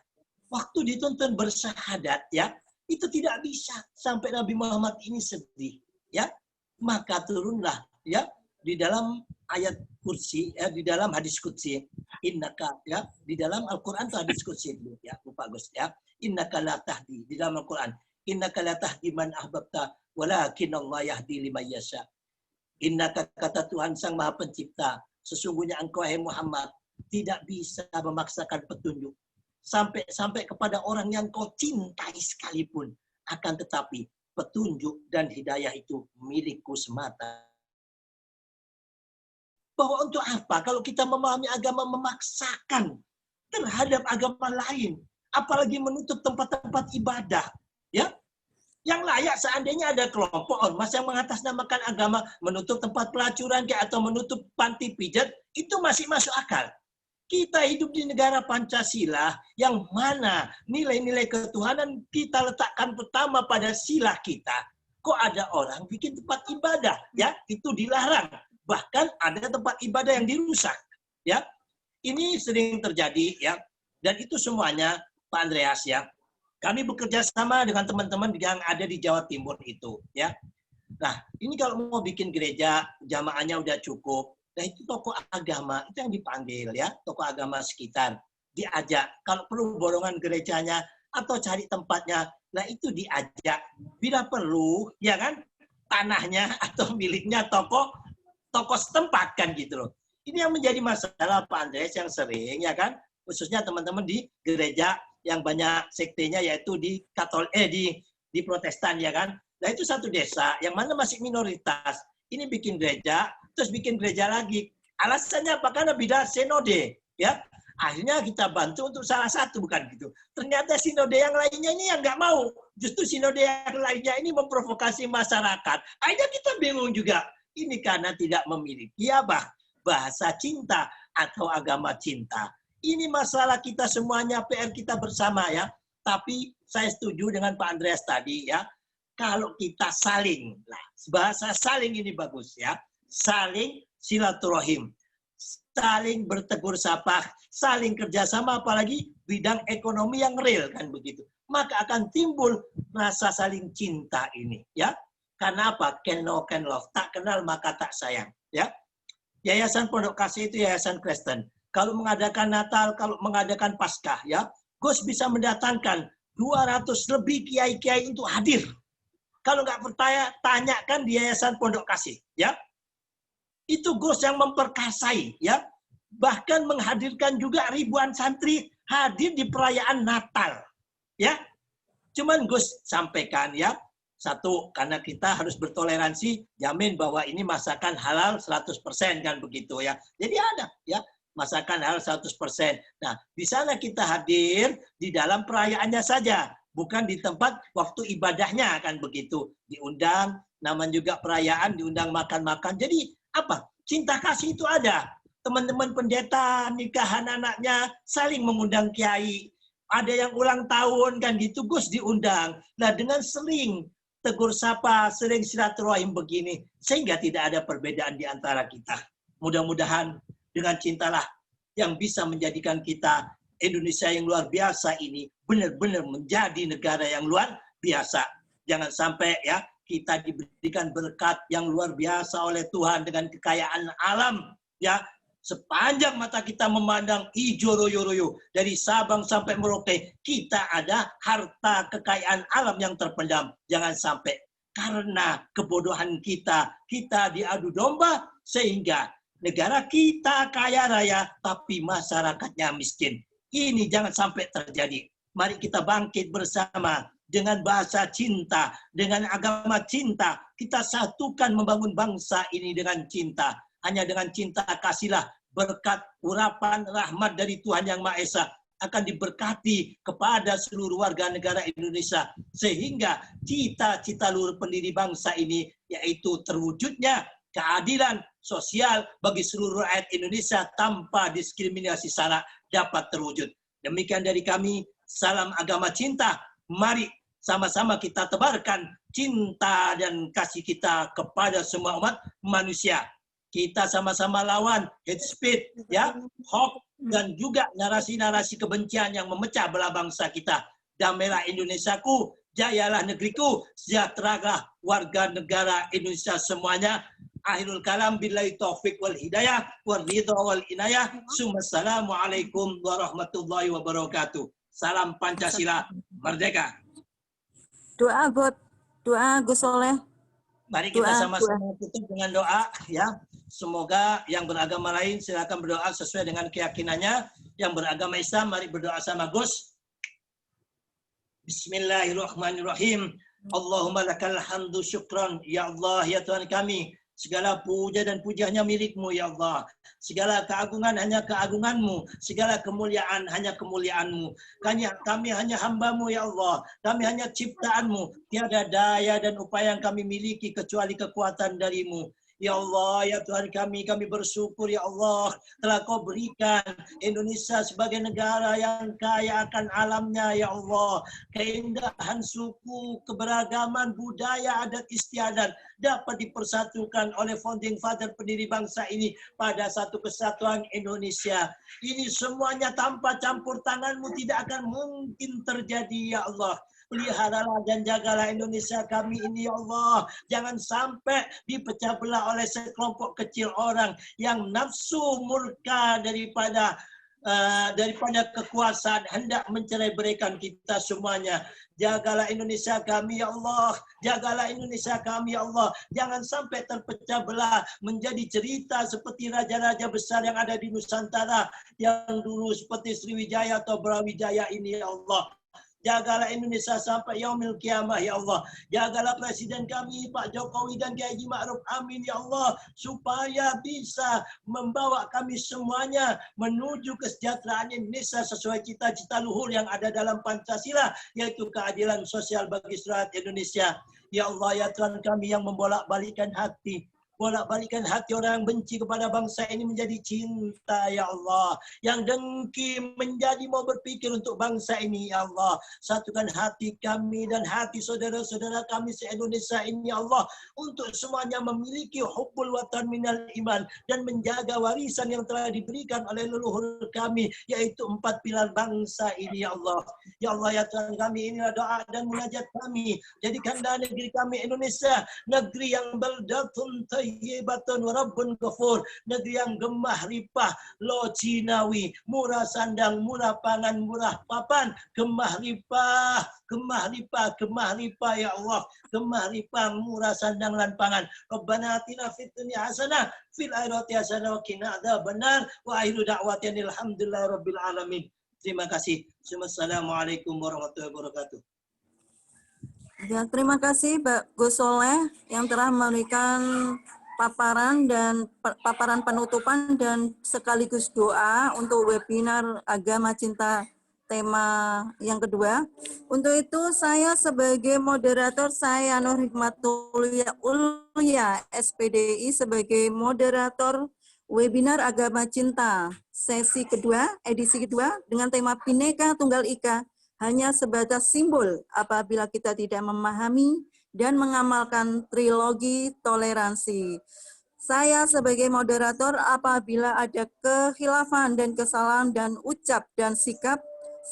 Waktu dituntun bersyahadat, ya, itu tidak bisa sampai Nabi Muhammad ini sedih, ya. Maka turunlah, ya, di dalam ayat kursi, ya, di dalam hadis kursi, innaka, ya, di dalam Al-Quran itu hadis kursi, ya, lupa Gus, ya, innaka la tahdi, di dalam Al-Quran, innaka la tahdi man ahbabta, walakin Allah yahdi liman yasha. Innaka, kata Tuhan Sang Maha Pencipta, sesungguhnya engkau, hai Muhammad, tidak bisa memaksakan petunjuk sampai kepada orang yang kau cintai sekalipun. Akan tetapi petunjuk dan hidayah itu milikku semata. Bahwa untuk apa kalau kita memahami agama memaksakan terhadap agama lain, apalagi menutup tempat-tempat ibadah, ya? Yang layak seandainya ada kelompok ormas yang mengatasnamakan agama, menutup tempat pelacuran atau menutup panti pijat, itu masih masuk akal. Kita hidup di negara Pancasila yang mana nilai-nilai ketuhanan kita letakkan pertama pada sila kita. Kok ada orang bikin tempat ibadah, ya? Itu dilarang. Bahkan ada tempat ibadah yang dirusak, ya. Ini sering terjadi, ya. Dan itu semuanya, Pak Andreas, ya. Kami bekerja sama dengan teman-teman yang ada di Jawa Timur itu, ya. Nah, ini kalau mau bikin gereja, jamaahnya udah cukup. Nah, itu tokoh agama, itu yang dipanggil, ya. Tokoh agama sekitar. Diajak. Kalau perlu borongan gerejanya atau cari tempatnya, nah itu diajak. Bila perlu, ya kan, tanahnya atau miliknya tokoh setempat, kan gitu loh. Ini yang menjadi masalah Pak Andreas yang sering, ya kan, khususnya teman-teman di gereja yang banyak sektenya, yaitu di di Protestan, ya kan. Nah itu satu desa yang mana masih minoritas. Ini bikin gereja, terus bikin gereja lagi. Alasannya apa? Karena beda sinode, ya. Akhirnya kita bantu untuk salah satu, bukan gitu. Ternyata sinode yang lainnya ini yang nggak mau. Justru sinode yang lainnya ini memprovokasi masyarakat. Akhirnya kita bingung juga. Ini karena tidak memiliki bahasa cinta atau agama cinta. Ini masalah kita semuanya, PR kita bersama, ya. Tapi saya setuju dengan Pak Andreas tadi, ya. Kalau kita saling, nah, bahasa saling ini bagus, ya. Saling silaturahim, saling bertegur sapa, saling kerjasama, apalagi bidang ekonomi yang real, kan begitu. Maka akan timbul rasa saling cinta ini, ya. Karena apa? Can know, can love. Tak kenal maka tak sayang, ya. Yayasan Pondok Kasih itu yayasan Kristen. Kalau mengadakan Natal, kalau mengadakan Paskah, ya, Gus bisa mendatangkan 200 lebih kiai-kiai untuk hadir. Kalau nggak percaya, tanyakan di Yayasan Pondok Kasih, ya. Itu Gus yang memperkasai, ya. Bahkan menghadirkan juga ribuan santri hadir di perayaan Natal, ya. Cuman Gus sampaikan, ya. Satu, karena kita harus bertoleransi, jamin bahwa ini masakan halal 100%, kan begitu, ya. Jadi ada, ya, masakan halal 100%. Nah, di sana kita hadir di dalam perayaannya saja, bukan di tempat waktu ibadahnya, kan begitu. Diundang, namanya juga perayaan, diundang makan-makan. Jadi apa? Cinta kasih itu ada. Teman-teman pendeta, nikahan anaknya, saling mengundang kiai. Ada yang ulang tahun, kan gitu, Gus diundang. Nah, dengan sering tegur sapa, sering silaturahim begini, sehingga tidak ada perbedaan di antara kita. Mudah-mudahan dengan cintalah yang bisa menjadikan kita Indonesia yang luar biasa ini benar-benar menjadi negara yang luar biasa. Jangan sampai, ya, kita diberikan berkat yang luar biasa oleh Tuhan dengan kekayaan alam, ya. Sepanjang mata kita memandang hijau royo-royo dari Sabang sampai Merauke, kita ada harta kekayaan alam yang terpendam. Jangan sampai karena kebodohan kita diadu domba sehingga negara kita kaya raya tapi masyarakatnya miskin. Ini jangan sampai terjadi. Mari kita bangkit bersama dengan bahasa cinta, dengan agama cinta. Kita satukan membangun bangsa ini dengan cinta. Hanya dengan cinta kasihlah berkat urapan rahmat dari Tuhan Yang Maha Esa akan diberkati kepada seluruh warga negara Indonesia. Sehingga cita-cita luhur pendiri bangsa ini yaitu terwujudnya keadilan sosial bagi seluruh rakyat Indonesia tanpa diskriminasi sara dapat terwujud. Demikian dari kami, salam agama cinta. Mari sama-sama kita tebarkan cinta dan kasih kita kepada semua umat manusia. Kita sama-sama lawan hate speech, ya, hoax, dan juga narasi-narasi kebencian yang memecah belah bangsa kita. Damailah Indonesiaku, jayalah negeriku, sejahteralah warga negara Indonesia semuanya. Akhirul kalam billahi taufik wal hidayah wal ridha wal inayah. Assalamualaikum warahmatullahi wabarakatuh. Salam Pancasila merdeka. Doa Gus Soleh. Mari kita Doa, sama-sama tutup dengan doa ya. Semoga yang beragama lain silakan berdoa sesuai dengan keyakinannya. Yang beragama Islam mari berdoa sama Gus. Bismillahirrahmanirrahim. Allahumma lakal hamdu syukran. Ya Allah, ya Tuhan kami. Segala puja dan pujiannya milik-Mu ya Allah. Segala keagungan hanya keagungan-Mu. Segala kemuliaan hanya kemuliaan-Mu. Kami hanya hamba-Mu ya Allah. Kami hanya ciptaan-Mu. Tiada daya dan upaya yang kami miliki kecuali kekuatan dari-Mu. Ya Allah, ya Tuhan kami bersyukur ya Allah telah Kau berikan Indonesia sebagai negara yang kaya akan alamnya ya Allah. Keindahan suku, keberagaman budaya, adat istiadat dapat dipersatukan oleh founding father pendiri bangsa ini pada satu kesatuan Indonesia. Ini semuanya tanpa campur tangan-Mu tidak akan mungkin terjadi ya Allah. Peliharalah dan jagalah Indonesia kami ini ya Allah. Jangan sampai dipecah belah oleh sekelompok kecil orang yang nafsu murka daripada kekuasaan hendak mencerai-beraikan kita semuanya. Jagalah Indonesia kami ya Allah. Jagalah Indonesia kami ya Allah. Jangan sampai terpecah belah menjadi cerita seperti raja-raja besar yang ada di Nusantara yang dulu seperti Sriwijaya atau Brawijaya ini ya Allah. Jagalah Indonesia sampai yaumil kiamah ya Allah. Jagalah Presiden kami Pak Jokowi dan Kiai Haji Ma'ruf Amin ya Allah. Supaya bisa membawa kami semuanya menuju kesejahteraan Indonesia sesuai cita-cita luhur yang ada dalam Pancasila. Yaitu keadilan sosial bagi seluruh rakyat Indonesia. Ya Allah ya Tuhan kami yang membolak-balikan hati. Bolak-balikan hati orang yang benci kepada bangsa ini menjadi cinta ya Allah. Yang dengki menjadi mau berpikir untuk bangsa ini ya Allah. Satukan hati kami dan hati saudara-saudara kami se-Indonesia ini ya Allah. Untuk semuanya memiliki hubbul watan minal iman. Dan menjaga warisan yang telah diberikan oleh leluhur kami. Yaitu 4 pilar bangsa ini ya Allah. Ya Allah ya Tuhan kami, inilah doa dan munajat kami. Jadikanlah negeri kami Indonesia negeri yang baldatun tayyibatun wa rabbun ghafur, negeri yang gemah ripah, lo Cinawi, murah sandang, murah pangan, murah papan, gemah ripah ya Allah, gemah ripah, murah sandang dan pangan. Rabbana atina fid dunya hasanah, fil akhirati hasanah wa qina adzabannar, wa akhiru da'watina alhamdulillahi rabbil alamin. Terima kasih. Assalamualaikum warahmatullahi wabarakatuh. Ya, terima kasih Pak Gus Soleh yang telah memberikan paparan penutupan dan sekaligus doa untuk webinar Agama Cinta tema yang kedua. Untuk itu saya sebagai moderator, saya Nur Hikmatul Ulia SPDI sebagai moderator webinar Agama Cinta sesi kedua, edisi kedua dengan tema Bhinneka Tunggal Ika. Hanya sebatas simbol apabila kita tidak memahami dan mengamalkan trilogi toleransi. Saya sebagai moderator apabila ada kekhilafan dan kesalahan dan ucap dan sikap,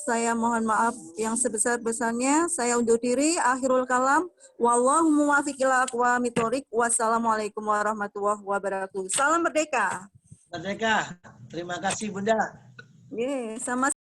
saya mohon maaf yang sebesar-besarnya. Saya undur diri, akhirul kalam. Wallahu muwaffiq ila aqwamit thoriq. Wassalamualaikum warahmatullahi wabarakatuh. Salam merdeka. Merdeka. Terima kasih Bunda. Sama